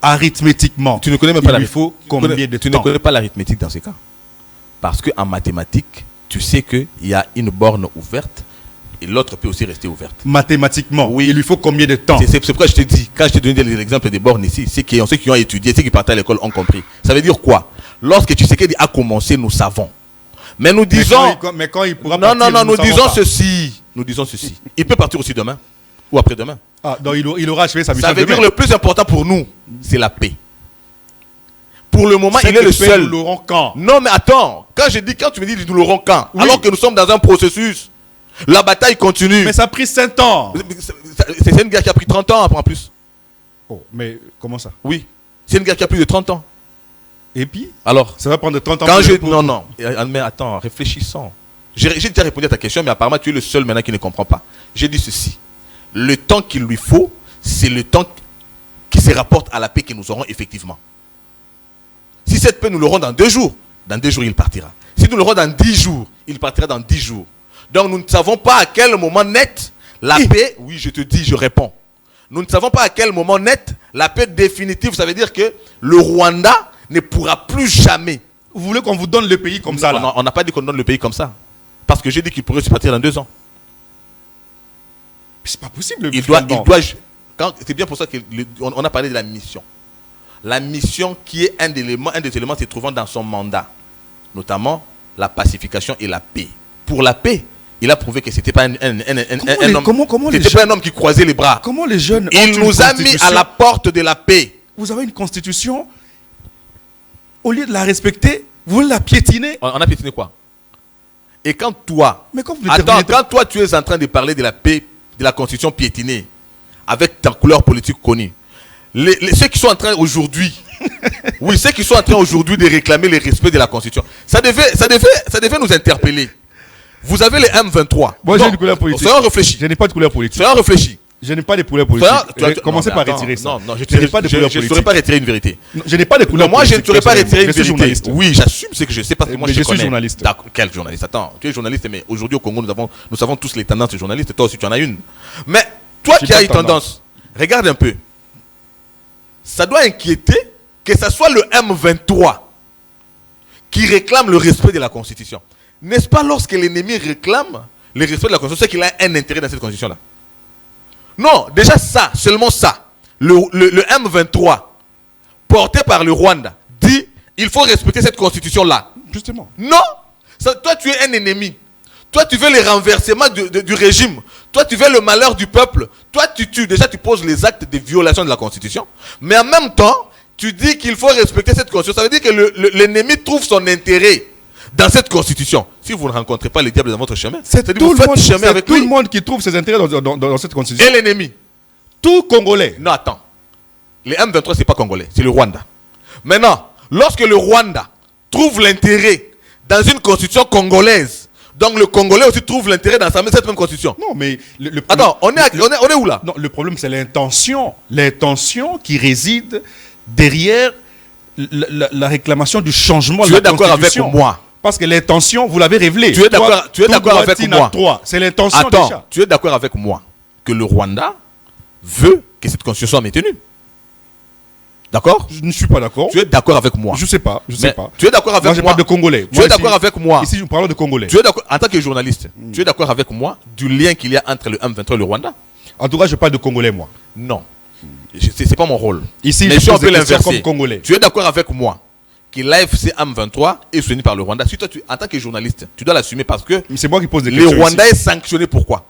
B: Arithmétiquement.
C: Tu ne connais même pas
B: il lui faut combien de temps?
C: Tu ne connais pas l'arithmétique dans ces cas. Parce qu'en mathématiques, tu sais qu'il y a une borne ouverte et l'autre peut aussi rester ouverte.
B: Mathématiquement,
C: oui.
B: Il lui faut combien de temps?
C: C'est pourquoi je te dis, quand je t'ai donné l'exemple des bornes ici, c'est que ceux qui ont étudié, ceux qui partent à l'école ont compris. Ça veut dire quoi? Lorsque Tshisekedi a commencé, nous savons. Mais nous disons...
B: Mais quand il pourra partir,
C: nous disons ceci. Nous disons ceci. Il peut partir aussi demain ou après-demain.
B: Ah, donc il aura achevé sa mission.
C: Ça veut
B: demain.
C: dire le plus important pour nous, c'est la paix. Pour le moment, il est le seul.
B: Nous l'aurons quand?
C: Non, mais attends. Quand tu me dis nous l'aurons quand? Oui. Alors que nous sommes dans un processus. La bataille continue.
B: Mais ça a pris 5 ans.
C: C'est une guerre qui a pris 30 ans après en plus.
B: Oh, mais comment ça?
C: Oui. C'est une guerre qui a plus de 30 ans.
B: Et puis?
C: Alors?
B: Ça va prendre 30 ans.
C: Non. Mais attends, réfléchissons. J'ai déjà répondu à ta question, mais apparemment tu es le seul maintenant qui ne comprend pas. J'ai dit ceci. Le temps qu'il lui faut, c'est le temps qui se rapporte à la paix que nous aurons effectivement. Si cette paix nous l'aurons dans 2 jours, il partira. Si nous l'aurons dans 10 jours, il partira dans 10 jours. Donc nous ne savons pas à quel moment net la paix, oui je te dis, je réponds. Nous ne savons pas à quel moment net la paix définitive, ça veut dire que le Rwanda ne pourra plus jamais.
B: Vous voulez qu'on vous donne le pays comme ça là?
C: On n'a pas dit qu'on donne le pays comme ça. Parce que j'ai dit qu'il pourrait se partir dans 2 ans.
B: C'est pas possible.
C: Il doit, c'est bien pour ça qu'on a parlé de la mission. La mission qui est un des éléments se trouvant dans son mandat, notamment la pacification et la paix. Pour la paix, il a prouvé que c'était pas un homme, pas un homme qui croisait les bras.
B: Comment les jeunes
C: Il nous a mis à la porte de la paix.
B: Vous avez une constitution, au lieu de la respecter, vous voulez la piétiner.
C: On a piétiné quoi? Et quand toi,
B: mais quand
C: toi tu es en train de parler de la paix, de la constitution piétinée, avec ta couleur politique connue, ceux qui sont en train aujourd'hui, ceux qui sont en train aujourd'hui de réclamer le respect de la constitution, ça devait nous interpeller. Vous avez les M23.
B: Moi j'ai une couleur politique.
C: Soyons réfléchis.
B: Je n'ai pas de couleur politique.
C: Soyons réfléchis.
B: Je n'ai pas de couleur politique. Commencez par retirer ça.
C: Non, je ne saurais pas retirer une vérité.
B: Non, je n'ai pas de couleur politique.
C: Moi, je ne saurais pas retirer une vérité.
B: Journaliste.
C: Oui, j'assume ce que je sais parce que moi,
B: je suis journaliste.
C: Quel journaliste? Attends, tu es journaliste, mais aujourd'hui au Congo, nous savons tous les tendances de journalistes. Toi aussi, tu en as une. Mais toi qui as une tendance, regarde un peu. Ça doit inquiéter que ce soit le M23 qui réclame le respect de la Constitution. N'est-ce pas lorsque l'ennemi réclame le respect de la Constitution, c'est qu'il a un intérêt dans cette Constitution-là? Non, déjà ça, seulement ça. Le M23, porté par le Rwanda, dit il faut respecter cette Constitution-là.
B: Justement.
C: Non, toi tu es un ennemi. Toi tu veux le renversement du régime. Toi tu veux le malheur du peuple. Toi tu tues. Déjà tu poses les actes de violation de la Constitution. Mais en même temps, tu dis qu'il faut respecter cette Constitution. Ça veut dire que l'ennemi trouve son intérêt dans cette Constitution. Si vous ne rencontrez pas les diables dans votre chemin,
B: c'est tout le monde qui trouve ses intérêts dans cette Constitution.
C: Et l'ennemi.
B: Tout Congolais.
C: Non, attends. Les M23, c'est pas Congolais, c'est le Rwanda. Maintenant, lorsque le Rwanda trouve l'intérêt dans une Constitution congolaise, donc le Congolais aussi trouve l'intérêt dans cette même Constitution.
B: Non, mais...
C: Attends, on est où là?
B: Non, le problème, c'est l'intention. L'intention qui réside derrière la réclamation du changement de la Constitution.
C: Tu es d'accord avec moi?
B: Parce que l'intention, vous l'avez révélé.
C: Tu es d'accord avec moi?
B: C'est l'intention déjà.
C: Tu es d'accord avec moi que le Rwanda veut que cette constitution soit maintenue? D'accord?
B: Je ne suis pas d'accord.
C: Tu es d'accord avec moi?
B: Je sais pas.
C: Tu es d'accord avec moi?
B: Moi, je parle de Congolais.
C: Tu es d'accord avec moi?
B: Ici, je parle de Congolais.
C: Tu es d'accord, en tant que journaliste, tu es d'accord avec moi du lien qu'il y a entre le M23 et le Rwanda?
B: En tout cas, je parle de Congolais, moi.
C: Non. C'est pas mon rôle.
B: Ici,
C: mais
B: je
C: pose des questions
B: comme Congolais.
C: Tu es d'accord avec moi que l'AFC M23 est soutenu par le Rwanda? Si toi, en tant que journaliste, tu dois l'assumer parce que
B: c'est moi qui pose des questions.
C: Le Rwanda est sanctionné pourquoi?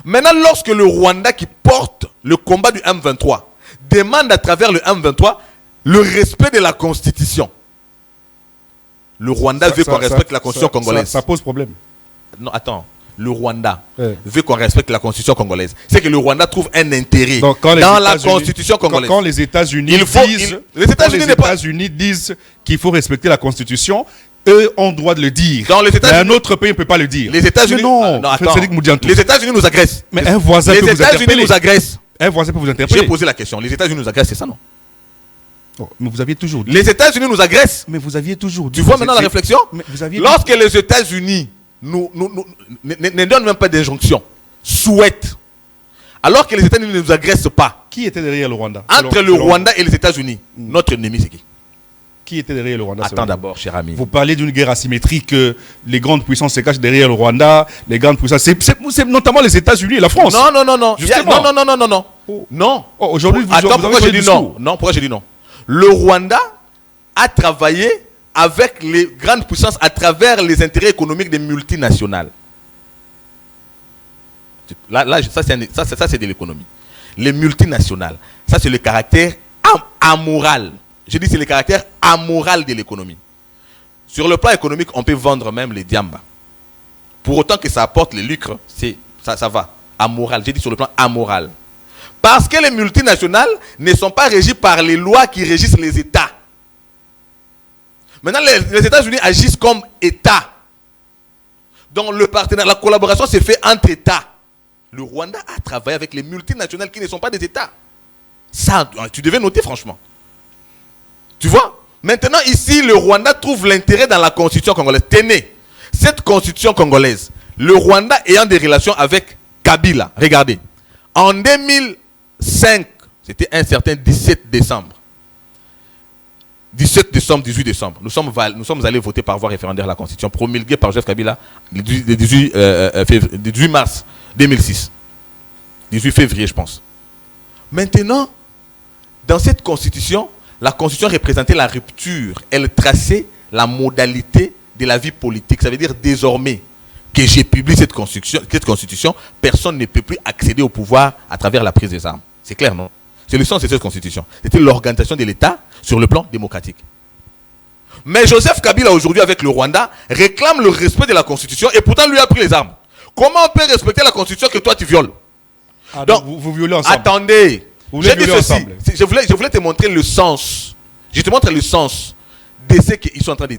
C: Maintenant, lorsque le Rwanda qui porte le combat du M23 demande à travers le M23 le respect de la Constitution, le Rwanda veut qu'on respecte la Constitution congolaise.
B: Ça pose problème.
C: Non, attends. Le Rwanda veut qu'on respecte la Constitution congolaise. C'est que le Rwanda trouve un intérêt dans la Constitution congolaise.
B: Quand les États-Unis disent qu'il faut respecter la Constitution, eux ont le droit de le dire. Mais un autre pays ne peut pas le dire.
C: Les États-Unis, les États-Unis nous agressent.
B: Mais un voisin peut vous interpeller.
C: Les États-Unis nous agressent.
B: Un voisin peut vous interpeller.
C: J'ai posé la question. Les États-Unis nous agressent, c'est ça, non?
B: Oh, mais vous aviez toujours dit.
C: Les États-Unis nous agressent.
B: Mais vous aviez toujours dit.
C: Tu vois maintenant la réflexion? Lorsque les États-Unis ne donnent même pas d'injonction, souhaitent, alors que les États-Unis ne nous agressent pas.
B: Qui était derrière le Rwanda?
C: Entre le Rwanda et les États-Unis, notre ennemi, c'est qui?
B: Qui était derrière le Rwanda?
C: Attends d'abord, cher ami.
B: Vous parlez d'une guerre asymétrique, les grandes puissances se cachent derrière le Rwanda, les grandes puissances, c'est notamment les États-Unis et la France.
C: Non.
B: Justement.
C: Non.
B: Oh.
C: Non.
B: Oh, aujourd'hui,
C: attends, pourquoi j'ai dit non? Non, pourquoi j'ai dit non? Le Rwanda a travaillé avec les grandes puissances à travers les intérêts économiques des multinationales. Là, ça c'est de l'économie. Les multinationales, ça c'est le caractère amoral. Je dis c'est le caractère amoral de l'économie. Sur le plan économique, on peut vendre même les diambas. Pour autant que ça apporte les lucres, ça va. Amoral, j'ai dit sur le plan amoral. Parce que les multinationales ne sont pas régies par les lois qui régissent les États. Maintenant, les États-Unis agissent comme État. Donc le partenariat, la collaboration s'est faite entre États. Le Rwanda a travaillé avec les multinationales qui ne sont pas des États. Ça, tu devais noter franchement. Tu vois? Maintenant, ici, le Rwanda trouve l'intérêt dans la constitution congolaise. Tenez, cette constitution congolaise, le Rwanda ayant des relations avec Kabila. Regardez. En 2005, c'était un certain 17 décembre, 17 décembre, 18 décembre, nous sommes allés voter par voie référendaire la Constitution promulguée par Joseph Kabila le 18 mars 2006. 18 février, je pense. Maintenant, dans cette Constitution, la Constitution représentait la rupture. Elle traçait la modalité de la vie politique. Ça veut dire désormais que j'ai publié cette Constitution, personne ne peut plus accéder au pouvoir à travers la prise des armes. C'est clair, non? C'est le sens de cette Constitution. C'était l'organisation de l'État sur le plan démocratique. Mais Joseph Kabila, aujourd'hui, avec le Rwanda, réclame le respect de la Constitution et pourtant lui a pris les armes. Comment on peut respecter la Constitution que toi tu violes?
B: Donc, vous violez ensemble.
C: Attendez.
B: J'ai dit ceci.
C: Je voulais te montrer le sens. Je te montre le sens de ce qu'ils sont en train de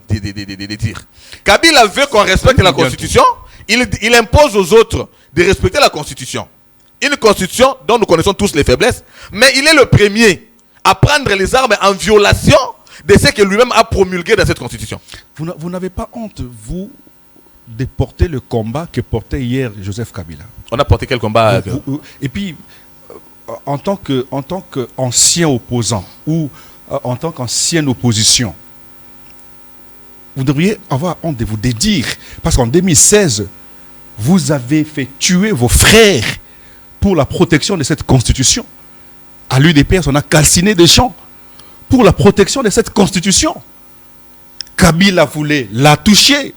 C: dire. Kabila veut qu'on respecte la Constitution. Il impose aux autres de respecter la Constitution. Une Constitution dont nous connaissons tous les faiblesses. Mais il est le premier à prendre les armes en violation de ce que lui-même a promulgué dans cette Constitution.
B: Vous n'avez pas honte, vous, de porter le combat que portait hier Joseph Kabila?
C: On a porté quel combat?
B: Et puis, en tant qu'ancien opposant ou en tant qu'ancienne opposition, vous devriez avoir honte de vous dédire. Parce qu'en 2016, vous avez fait tuer vos frères pour la protection de cette Constitution. À l'UDPS, on a calciné des champs pour la protection de cette Constitution. Kabila voulait la toucher.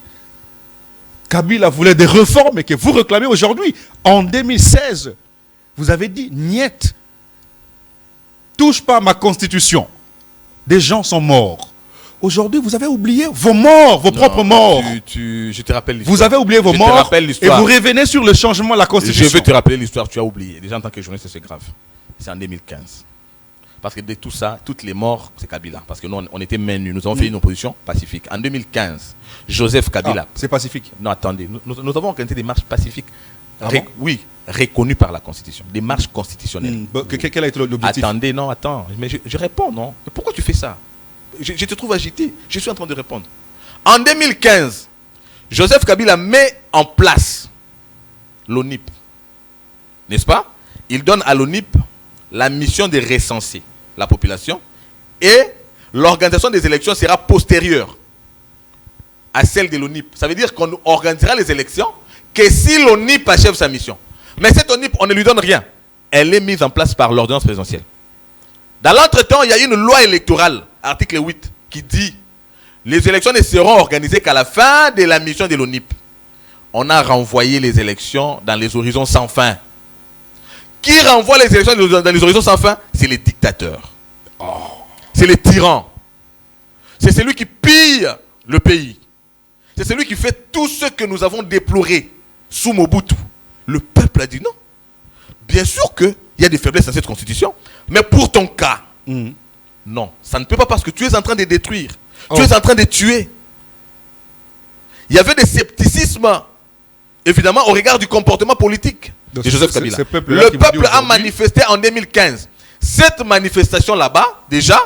B: Kabila voulait des réformes que vous réclamez aujourd'hui. En 2016, vous avez dit, niet, touche pas à ma Constitution. Des gens sont morts. Aujourd'hui, vous avez oublié vos morts, vos propres morts.
C: Je te rappelle l'histoire.
B: Vous avez oublié vos morts et vous revenez sur le changement de la Constitution.
C: Je vais te rappeler l'histoire, tu as oublié. Déjà en tant que journaliste, c'est grave. C'est en 2015. Parce que de tout ça, toutes les morts, c'est Kabila. Parce que nous, on était main nue. Nous avons fait une opposition pacifique. En 2015, Joseph Kabila.
B: C'est pacifique.
C: Non, attendez. Nous avons organisé des marches pacifiques. Oui, reconnues par la Constitution. Des marches constitutionnelles.
B: Quel a été l'objectif?
C: Attendez, non, attends. Mais je réponds, non. Mais pourquoi tu fais ça? Je te trouve agité. Je suis en train de répondre. En 2015, Joseph Kabila met en place l'ONIP. N'est-ce pas? Il donne à l'ONIP la mission de recenser la population et l'organisation des élections sera postérieure à celle de l'ONIP. Ça veut dire qu'on organisera les élections que si l'ONIP achève sa mission. Mais cette ONIP, on ne lui donne rien. Elle est mise en place par l'ordonnance présidentielle. Dans l'entretemps, il y a une loi électorale, article 8, qui dit les élections ne seront organisées qu'à la fin de la mission de l'ONIP. On a renvoyé les élections dans les horizons sans fin. Qui renvoie les élections dans les horizons sans fin? C'est les dictateurs. C'est les tyrans. C'est celui qui pille le pays. C'est celui qui fait tout ce que nous avons déploré sous Mobutu. Le peuple a dit non. Bien sûr qu'il y a des faiblesses dans cette constitution. Mais pour ton cas, non. Ça ne peut pas parce que tu es en train de détruire. Tu es en train de tuer. Il y avait des scepticismes, évidemment, au regard du comportement politique de Joseph Kabila. Le peuple a manifesté en 2015. Cette manifestation là-bas, déjà,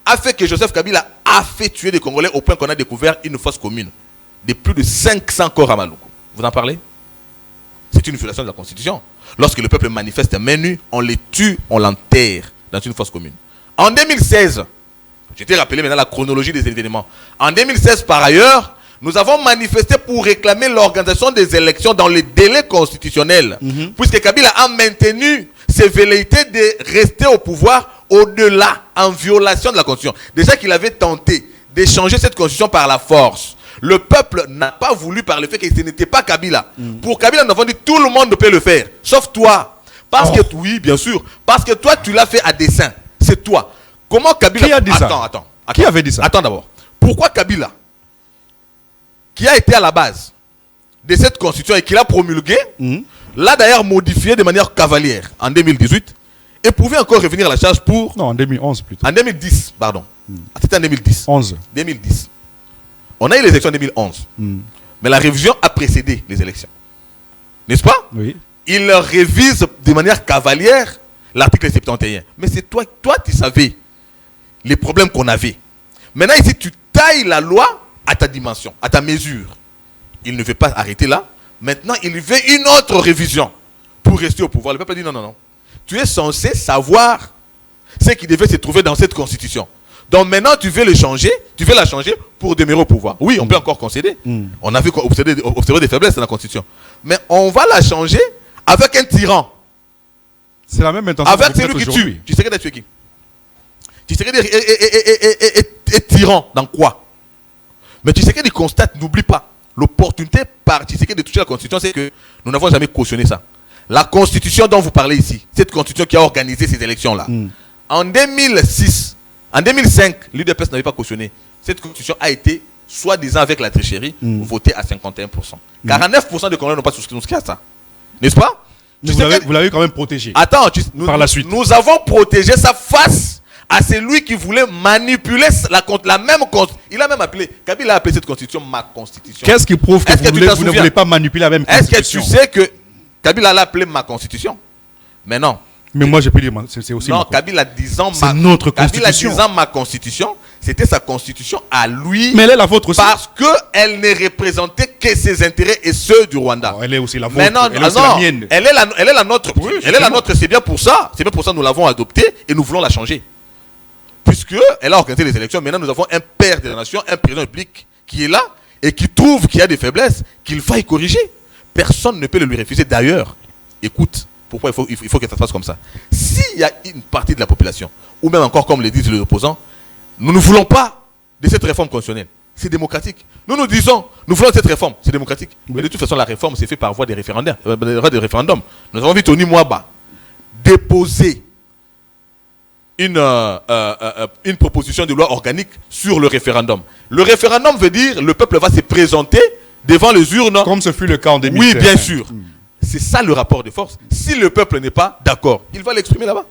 C: a fait que Joseph Kabila a fait tuer des Congolais au point qu'on a découvert une fosse commune de plus de 500 corps à Maluku. Vous en parlez? C'est une violation de la Constitution. Lorsque le peuple manifeste à main nue, on les tue, on l'enterre dans une fosse commune. En 2016, je t'ai rappelé maintenant la chronologie des événements. En 2016, par ailleurs, nous avons manifesté pour réclamer l'organisation des élections dans les délais constitutionnels. Puisque Kabila a maintenu ses velléités de rester au pouvoir au-delà, en violation de la Constitution. Déjà qu'il avait tenté de changer cette Constitution par la force. Le peuple n'a pas voulu par le fait que ce n'était pas Kabila. Pour Kabila, nous avons dit tout le monde peut le faire, sauf toi. Parce que, oui, bien sûr, parce que toi, tu l'as fait à dessein. C'est toi. Comment Kabila...
B: Qui a dit ça?
C: Attends.
B: Qui avait dit ça?
C: Attends d'abord. Pourquoi Kabila, qui a été à la base de cette constitution et qui l'a promulguée, l'a d'ailleurs modifiée de manière cavalière en 2018 et pouvait encore revenir à la charge pour...
B: Non, en 2011 plutôt.
C: En 2010, pardon. C'était en 2010. 2010. On a eu les élections en 2011. Mais la révision a précédé les élections. N'est-ce pas?
B: Oui.
C: Il révise de manière cavalière l'article 71. Mais c'est toi tu savais les problèmes qu'on avait. Maintenant, ici, tu tailles la loi à ta dimension, à ta mesure. Il ne veut pas arrêter là. Maintenant, il veut une autre révision pour rester au pouvoir. Le peuple dit non. Tu es censé savoir ce qui devait se trouver dans cette constitution. Donc maintenant, tu veux la changer pour demeurer au pouvoir. Oui, on peut encore concéder. On a vu observer des faiblesses dans la Constitution. Mais on va la changer avec un tyran.
B: C'est la même intention.
C: Avec celui qui tue. Tshisekedi a tué qui? Tshisekedi est tyran dans quoi? Mais Tshisekedi constate, n'oublie pas, l'opportunité par Tshisekedi de toucher la Constitution, c'est que nous n'avons jamais cautionné ça. La Constitution dont vous parlez ici, cette Constitution qui a organisé ces élections-là, en 2006, en 2005, l'UDPS n'avait pas cautionné. Cette Constitution a été, soi-disant avec la tricherie, votée à 51%. 49% des Congolais n'ont pas souscrit à ça. N'est-ce pas?
B: Vous l'avez quand même protégé.
C: Attends,
B: par la suite.
C: Nous avons protégé ça face à celui qui voulait manipuler la même constitution. Il a même appelé, Kabila a appelé cette constitution ma constitution.
B: Qu'est-ce qui prouve que vous ne voulez pas manipuler la même constitution?
C: Est-ce que tu sais que Kabila l'a appelé ma constitution? Mais non.
B: Mais moi j'ai pu dire, c'est aussi
C: non, Kabila disant
B: c'est notre constitution.
C: Kabila disant ma constitution, c'était sa constitution à lui.
B: Mais elle est la vôtre aussi.
C: Parce qu'elle ne représentait que ses intérêts et ceux du Rwanda.
B: Non, elle est aussi la vôtre.
C: Mais non,
B: elle est aussi la mienne.
C: Elle est la nôtre. Oui, elle est la nôtre, c'est bien pour ça. C'est bien pour ça que nous l'avons adoptée et nous voulons la changer. Puisqu'elle a organisé les élections, maintenant nous avons un père de la nation, un président public qui est là et qui trouve qu'il y a des faiblesses, qu'il faille corriger. Personne ne peut le lui refuser. D'ailleurs, écoute, pourquoi il faut que ça se fasse comme ça. S'il y a une partie de la population, ou même encore comme le disent les opposants, nous ne voulons pas de cette réforme constitutionnelle. C'est démocratique. Nous disons, nous voulons cette réforme, c'est démocratique. Oui. Mais de toute façon, la réforme s'est faite par voie de référendum. Nous avons vu Tony Mwaba déposer une proposition de loi organique sur le référendum. Le référendum veut dire le peuple va se présenter devant les urnes.
B: Comme ce fut le cas en 2015.
C: Oui, bien sûr. C'est ça le rapport de force. Si le peuple n'est pas d'accord, il va l'exprimer là-bas.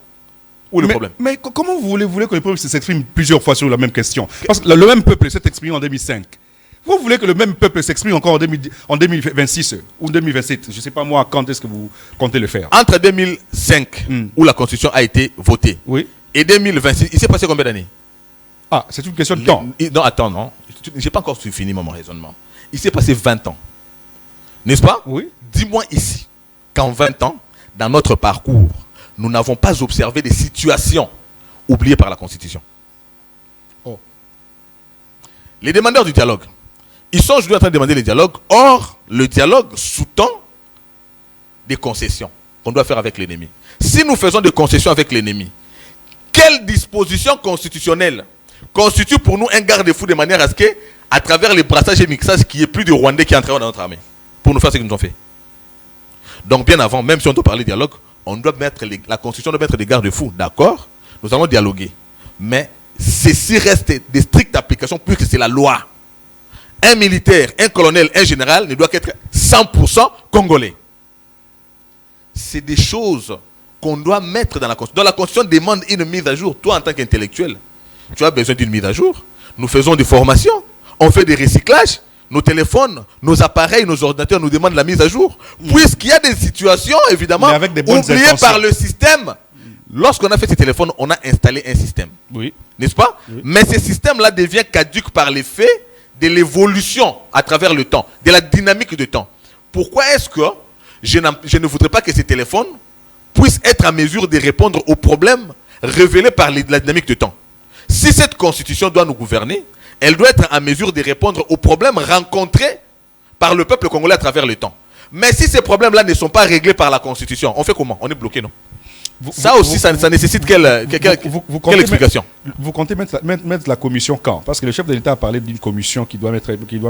C: Où est le problème? Mais
B: comment vous voulez que le peuple s'exprime plusieurs fois sur la même question? Parce que le même peuple s'est exprimé en 2005. Vous voulez que le même peuple s'exprime encore en 2026 ou 2027? Je ne sais pas moi quand est-ce que vous comptez le faire.
C: Entre 2005, où la Constitution a été votée,
B: oui,
C: et 2026, il s'est passé combien d'années?
B: Ah, c'est une question de temps.
C: Non, attends, non. Je n'ai pas encore fini mon raisonnement. Il s'est passé 20 ans. N'est-ce pas?
B: Oui.
C: Dis-moi ici qu'en 20 ans, dans notre parcours, nous n'avons pas observé des situations oubliées par la Constitution.
B: Oh.
C: Les demandeurs du dialogue, ils sont aujourd'hui en train de demander le dialogue. Or, le dialogue sous-tend des concessions qu'on doit faire avec l'ennemi. Si nous faisons des concessions avec l'ennemi, quelle disposition constitutionnelle constitue pour nous un garde-fou de manière à ce que, à travers les brassages et mixages, qu'il n'y ait plus de Rwandais qui entreront dans notre armée pour nous faire ce qu'ils nous ont fait? Donc bien avant, même si on doit parler de dialogue, on doit mettre la Constitution doit mettre des garde-fous. D'accord? Nous allons dialoguer. Mais ceci reste des strictes applications puisque c'est la loi. Un militaire, un colonel, un général ne doit qu'être 100% congolais. C'est des choses qu'on doit mettre dans la Constitution. Donc la Constitution demande une mise à jour. Toi, en tant qu'intellectuel, tu as besoin d'une mise à jour. Nous faisons des formations. On fait des recyclages. Nos téléphones, nos appareils, nos ordinateurs nous demandent la mise à jour. Puisqu'il y a des situations, évidemment, oubliées par le système. Lorsqu'on a fait ces téléphones, on a installé un système.
B: Oui.
C: N'est-ce pas? Oui. Mais ce système-là devient caduque par l'effet de l'évolution à travers le temps, de la dynamique de temps. Pourquoi est-ce que je ne voudrais pas que ces téléphones puissent être en mesure de répondre aux problèmes révélés par la dynamique de temps? Si cette constitution doit nous gouverner, elle doit être en mesure de répondre aux problèmes rencontrés par le peuple congolais à travers le temps. Mais si ces problèmes-là ne sont pas réglés par la Constitution, on fait comment? On est bloqué, non? Ça nécessite quelle explication?
B: Vous comptez mettre la commission quand? Parce que le chef de l'État a parlé d'une commission qui doit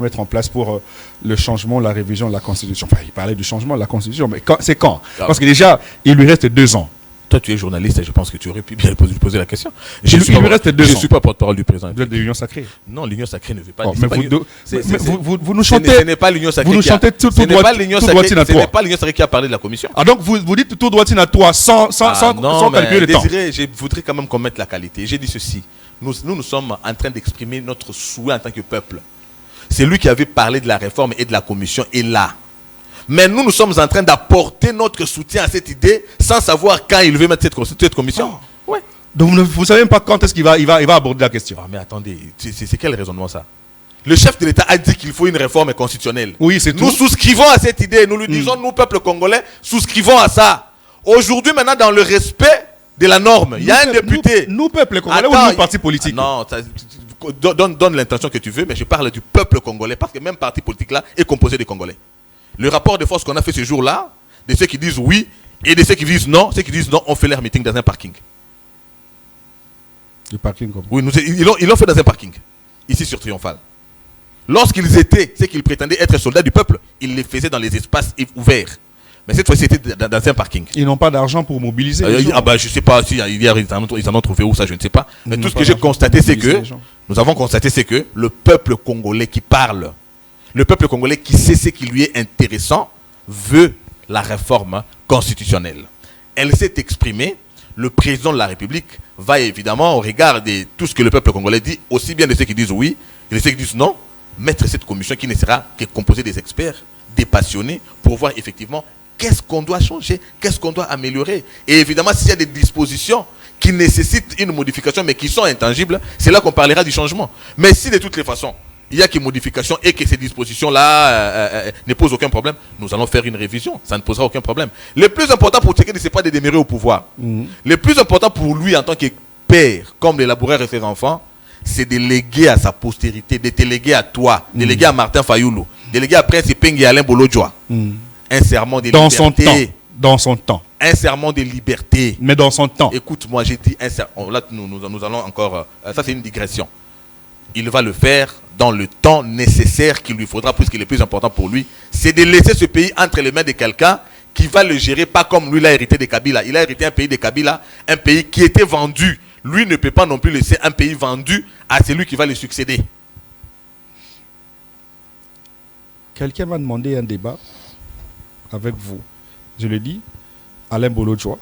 B: mettre en place pour le changement, la révision de la Constitution. Enfin, il parlait du changement de la Constitution, mais c'est quand? Parce que déjà, il lui reste 2 ans.
C: Toi, tu es journaliste et je pense que tu aurais pu bien lui poser la question.
B: Il lui reste 2 ans.
C: Je ne suis pas porte-parole du président.
B: Vous êtes de l'Union sacrée?
C: Non, l'Union sacrée ne veut pas
B: dire. Vous nous chantez. Ce
C: n'est pas l'Union sacrée.
B: Vous nous chantez tout droitine à toi.
C: Ce n'est pas l'Union sacrée qui a parlé de la commission.
B: Ah, donc vous dites tout droitine à toi sans calculer le temps.
C: Désiré, je voudrais quand même qu'on mette la qualité. J'ai dit ceci. Nous sommes en train d'exprimer notre souhait en tant que peuple. C'est lui qui avait parlé de la réforme et de la commission est là. Mais nous sommes en train d'apporter notre soutien à cette idée sans savoir quand il veut mettre cette commission.
B: Oh. Ouais. Donc vous ne savez même pas quand est-ce qu'il va aborder la question.
C: Ah, mais attendez, c'est quel raisonnement ça? Le chef de l'État a dit qu'il faut une réforme constitutionnelle.
B: Oui, c'est tout.
C: Nous souscrivons à cette idée. Nous lui disons, nous, peuple congolais, souscrivons à ça. Aujourd'hui, maintenant, dans le respect de la norme. Il y a un député.
B: Nous, peuple congolais, ou nous, parti politique?
C: Non, donne l'intention que tu veux, mais je parle du peuple congolais, parce que même parti politique là est composé de Congolais. Le rapport de force qu'on a fait ce jour-là, de ceux qui disent oui et de ceux qui disent non, on fait leur meeting dans un parking.
B: Le parking comme
C: Oui, ils l'ont fait dans un parking, ici sur Triomphal. Lorsqu'ils étaient, ceux qu'ils prétendaient être soldats du peuple, ils les faisaient dans les espaces ouverts. Mais cette fois-ci, c'était dans un parking.
B: Ils n'ont pas d'argent pour mobiliser.
C: Je sais pas si ils en ont trouvé où, ça je ne sais pas. Mais tout ce que j'ai constaté, c'est que nous avons constaté, c'est que le peuple congolais qui parle, le peuple congolais qui sait ce qui lui est intéressant, veut la réforme constitutionnelle. Elle s'est exprimée. Le président de la République va évidemment, au regard de tout ce que le peuple congolais dit, aussi bien de ceux qui disent oui et de ceux qui disent non, mettre cette commission qui ne sera que composée des experts, des passionnés, pour voir effectivement qu'est-ce qu'on doit changer, qu'est-ce qu'on doit améliorer. Et évidemment, s'il y a des dispositions qui nécessitent une modification, mais qui sont intangibles, c'est là qu'on parlera du changement. Mais si de toutes les façons, il y a que modification et que ces dispositions-là ne posent aucun problème, nous allons faire une révision. Ça ne posera aucun problème. Le plus important pour Tshisekedi, ce n'est pas de demeurer au pouvoir. Le plus important pour lui en tant que père, comme l'élaborateur et ses enfants, c'est de léguer à sa postérité, de te léguer à toi, de léguer à Martin Fayoulou, de léguer à Prince Ipeng et Alain Bolodjoa. Un serment de liberté.
B: Dans son temps.
C: Un serment de liberté.
B: Mais dans son temps.
C: Écoute-moi, j'ai dit un serment. Là, nous allons encore... ça, c'est une digression. Il va le faire dans le temps nécessaire qu'il lui faudra, puisque le plus important pour lui, c'est de laisser ce pays entre les mains de quelqu'un qui va le gérer, pas comme lui l'a hérité de Kabila. Il a hérité un pays de Kabila, un pays qui était vendu. Lui ne peut pas non plus laisser un pays vendu à celui qui va le succéder.
B: Quelqu'un m'a demandé un débat avec vous. Je le dis, Alain Bolodjoa,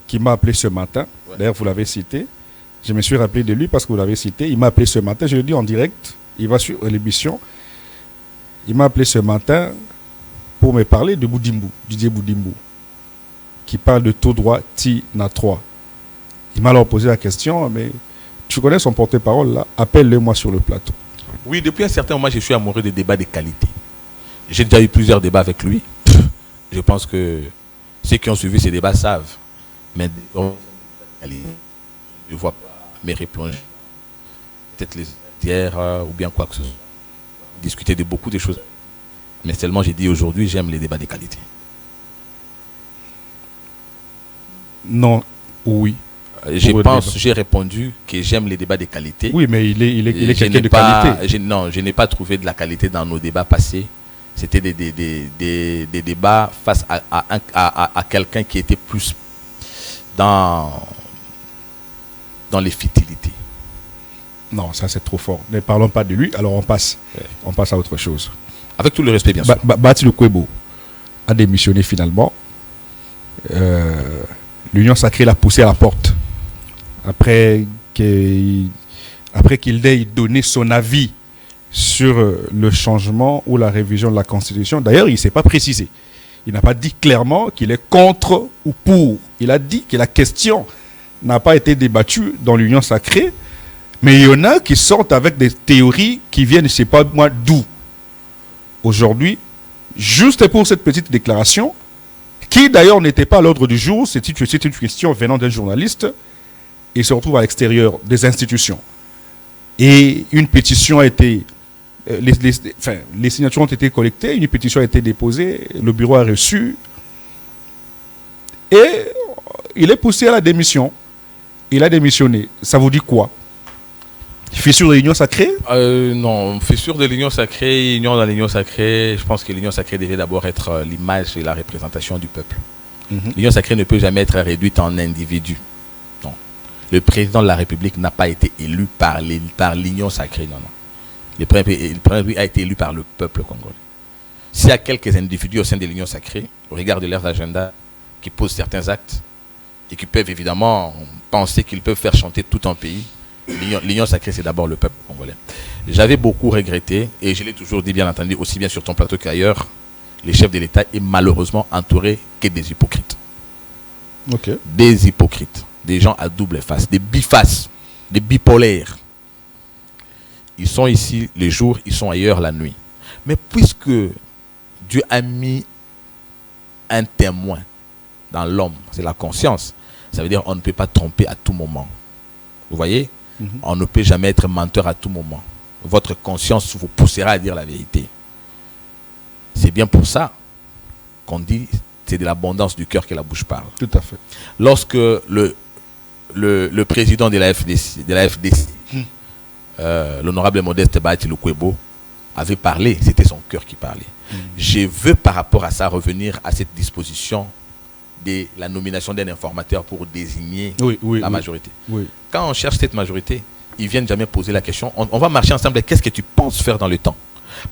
B: qui m'a appelé ce matin. Ouais. D'ailleurs, vous l'avez cité. Je me suis rappelé de lui parce que vous l'avez cité. Il m'a appelé ce matin, je le dis en direct. Il va sur l'émission. Il m'a appelé ce matin pour me parler de Boudimbu, Didier Boudimbu, qui parle de taux droit TINA 3. Il m'a alors posé la question, mais tu connais son porte-parole là? Appelle-le moi sur le plateau.
C: Oui, depuis un certain moment, je suis amoureux des débats de qualité. J'ai déjà eu plusieurs débats avec lui. Je pense que ceux qui ont suivi ces débats savent. Mais je ne vois pas mes replonger. Peut-être les tiers ou bien quoi que ce soit. Discuter de beaucoup de choses. Mais seulement j'ai dit aujourd'hui, j'aime les débats de qualité.
B: Non, oui.
C: J'ai répondu que j'aime les débats de qualité.
B: Oui, mais il est quelqu'un de qualité.
C: Non, je n'ai pas trouvé de la qualité dans nos débats passés. C'était des débats face à quelqu'un qui était plus dans les futilités.
B: Non, ça c'est trop fort. Ne parlons pas de lui, alors on passe à autre chose.
C: Avec tout le respect, bien sûr.
B: Bati Lukwebo a démissionné finalement. L'Union sacrée l'a poussé à la porte. Après qu'il ait donné son avis sur le changement ou la révision de la Constitution. D'ailleurs, il ne s'est pas précisé. Il n'a pas dit clairement qu'il est contre ou pour. Il a dit que la question n'a pas été débattue dans l'Union sacrée, mais il y en a qui sortent avec des théories qui viennent, je ne sais pas moi d'où. Aujourd'hui, juste pour cette petite déclaration, qui d'ailleurs n'était pas à l'ordre du jour, c'est une question venant d'un journaliste, et se retrouve à l'extérieur des institutions. Et une pétition a été... les signatures ont été collectées, une pétition a été déposée, le bureau a reçu, et il est poussé à la démission. Il a démissionné. Ça vous dit quoi? Fissure de l'Union sacrée?
C: Non, fissure de l'Union sacrée, union dans l'Union sacrée, je pense que l'Union sacrée devait d'abord être l'image et la représentation du peuple. L'Union sacrée ne peut jamais être réduite en individu. Non. Le président de la République n'a pas été élu par l'Union sacrée, non. Le premier a été élu par le peuple congolais. S'il y a quelques individus au sein de l'Union sacrée, au regard de leurs agendas, qui posent certains actes et qui peuvent évidemment penser qu'ils peuvent faire chanter tout un pays, l'Union sacrée, c'est d'abord le peuple congolais. J'avais beaucoup regretté, et je l'ai toujours dit bien entendu, aussi bien sur ton plateau qu'ailleurs, les chefs de l'État est malheureusement entouré que des hypocrites.
B: Okay.
C: Des hypocrites, des gens à double face, des bifaces, des bipolaires. Ils sont ici les jours, ils sont ailleurs la nuit. Mais puisque Dieu a mis un témoin dans l'homme, c'est la conscience, Ça veut dire qu'on ne peut pas tromper à tout moment. Vous voyez? On ne peut jamais être menteur à tout moment. Votre conscience vous poussera à dire la vérité. C'est bien pour ça qu'on dit c'est de l'abondance du cœur que la bouche parle.
B: Tout à fait.
C: Lorsque le président de la FDC, l'honorable Modeste Bahati Lukwebo, avait parlé, c'était son cœur qui parlait. Je veux par rapport à ça revenir à cette disposition de la nomination d'un informateur pour désigner la majorité.
B: Oui.
C: Quand on cherche cette majorité, ils viennent jamais poser la question. On va marcher ensemble et qu'est-ce que tu penses faire dans le temps?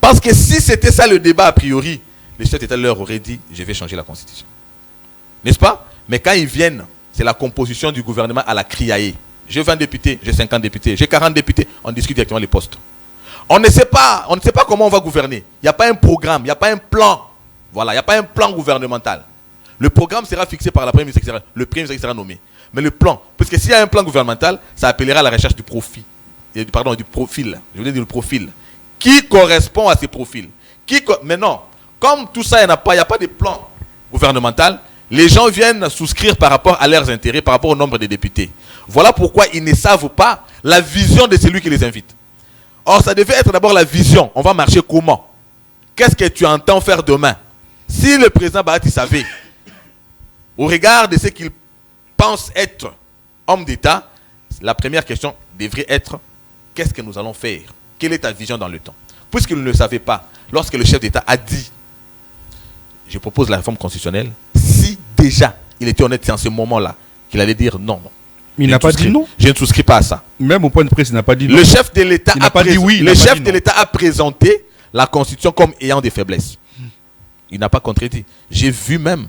C: Parce que si c'était ça le débat a priori, les chefs d'État leur auraient dit je vais changer la constitution. N'est-ce pas? Mais quand ils viennent, c'est la composition du gouvernement à la criaille. J'ai 20 députés, j'ai 50 députés, j'ai 40 députés, on discute directement les postes. On ne sait pas comment on va gouverner. Il n'y a pas un programme, il n'y a pas un plan. Voilà, il n'y a pas un plan gouvernemental. Le programme sera fixé par la Premier ministre, le Premier ministre sera nommé. Mais le plan, parce que s'il y a un plan gouvernemental, ça appellera à la recherche du profil. Pardon, du profil. Je voulais dire le profil. Qui correspond à ces profils? Mais non, comme tout ça, il n'y a pas de plan gouvernemental, les gens viennent souscrire par rapport à leurs intérêts, par rapport au nombre de députés. Voilà pourquoi ils ne savent pas la vision de celui qui les invite. Or, ça devait être d'abord la vision. On va marcher comment? Qu'est-ce que tu entends faire demain? Si le président Bahati savait, au regard de ce qu'il pense être homme d'État, la première question devrait être qu'est-ce que nous allons faire? Quelle est ta vision dans le temps? Puisqu'il ne le savait pas, lorsque le chef d'État a dit je propose la réforme constitutionnelle, si déjà il était honnête en ce moment-là, qu'il allait dire non.
B: Il n'a pas dit non.
C: Je ne souscris pas à ça.
B: Même au point de presse, il n'a pas dit non.
C: Le chef de l'État
B: a
C: a présenté la Constitution comme ayant des faiblesses. Il n'a pas contredit. J'ai vu même,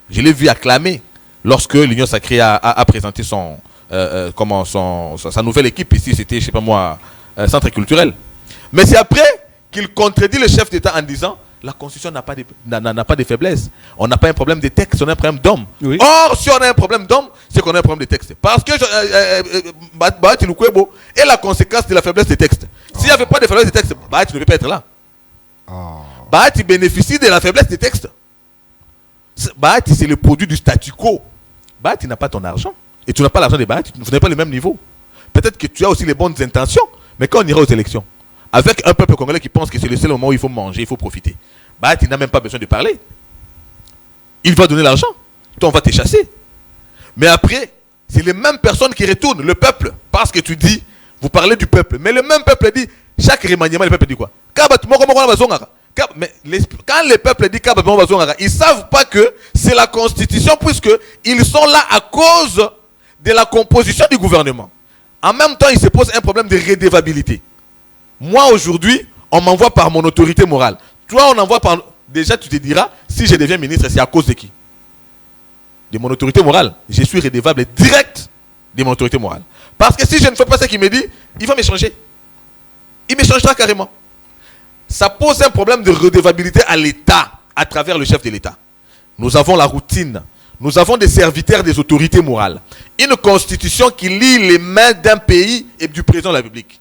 C: je l'ai vu acclamer lorsque l'Union Sacrée a présenté sa nouvelle équipe ici, c'était, je sais pas moi, centre culturel. Mais c'est après qu'il contredit le chef d'État en disant la Constitution n'a pas de faiblesse. On n'a pas un problème de texte, on a un problème d'homme. Oui. Or, si on a un problème d'homme, c'est qu'on a un problème de texte. Parce que Bahati Lukwebo est la conséquence de la faiblesse des textes. S'il n'y avait pas de faiblesse des textes, Bahati ne peut pas être là. Bahati bénéficie de la faiblesse des textes. Bahati, c'est le produit du statu quo. Bahati n'a pas ton argent. Et tu n'as pas l'argent de Bahati. Vous n'avez pas le même niveau. Peut-être que tu as aussi les bonnes intentions. Mais quand on ira aux élections, avec un peuple congolais qui pense que c'est le seul moment où il faut manger, il faut profiter, Bahati n'a même pas besoin de parler. Il va donner l'argent. Toi, on va te chasser. Mais après, c'est les mêmes personnes qui retournent, le peuple. Parce que tu dis, vous parlez du peuple. Mais le même peuple dit, chaque remaniement, le peuple dit quoi? Mais quand le peuple dit ils ne savent pas que c'est la Constitution, puisqu'ils sont là à cause de la composition du gouvernement. En même temps, il se pose un problème de redevabilité. Moi, aujourd'hui, on m'envoie par mon autorité morale. Toi, on envoie par... Déjà, tu te diras, si je deviens ministre, c'est à cause de qui? De mon autorité morale. Je suis redevable direct de mon autorité morale. Parce que si je ne fais pas ce qu'il me dit, il va m'échanger. Il m'échangera carrément. Ça pose un problème de redevabilité à l'État, à travers le chef de l'État. Nous avons la routine. Nous avons des serviteurs des autorités morales. Une constitution qui lie les mains d'un pays et du président de la République.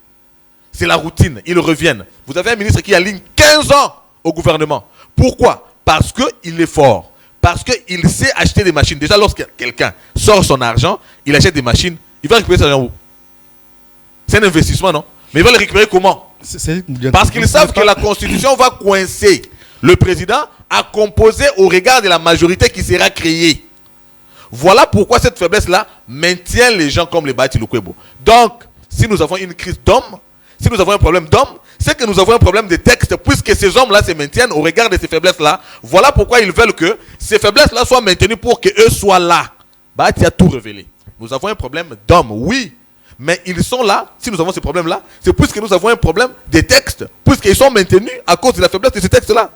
C: C'est la routine, ils reviennent. Vous avez un ministre qui aligne 15 ans au gouvernement. Pourquoi? Parce qu'il est fort. Parce qu'il sait acheter des machines. Déjà, lorsque quelqu'un sort son argent, il achète des machines, il va récupérer cet argent où? C'est un investissement, non? Mais il va le récupérer comment? Parce qu'ils savent que la Constitution va coincer le président à composer au regard de la majorité qui sera créée. Voilà pourquoi cette faiblesse-là maintient les gens comme les Bahati Lukwebo. Donc, si nous avons une crise d'hommes, si nous avons un problème d'hommes, c'est que nous avons un problème de texte, puisque ces hommes-là se maintiennent au regard de ces faiblesses-là. Voilà pourquoi ils veulent que ces faiblesses-là soient maintenues pour qu'eux soient là. Bahati a tout révélé. Nous avons un problème d'hommes, oui. Mais ils sont là, si nous avons ce problème-là, c'est puisque nous avons un problème de textes, puisqu'ils sont maintenus à cause de la faiblesse de ces textes-là.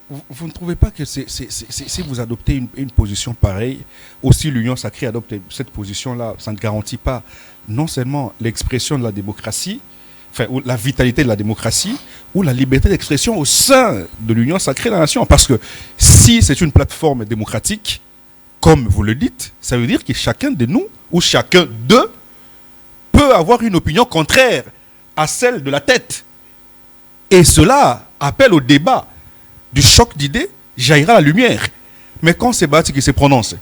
B: Vous ne trouvez pas que si vous adoptez une position pareille, aussi l'Union Sacrée adopte cette position-là, ça ne garantit pas non seulement l'expression de la démocratie, ou la vitalité de la démocratie, ou la liberté d'expression au sein de l'Union Sacrée de la Nation. Parce que si c'est une plateforme démocratique, comme vous le dites, ça veut dire que chacun de nous, ou chacun d'eux, peut avoir une opinion contraire à celle de la tête. Et cela appelle au débat. Du choc d'idées, jaillira la lumière. Mais quand c'est Bahati qui se prononce,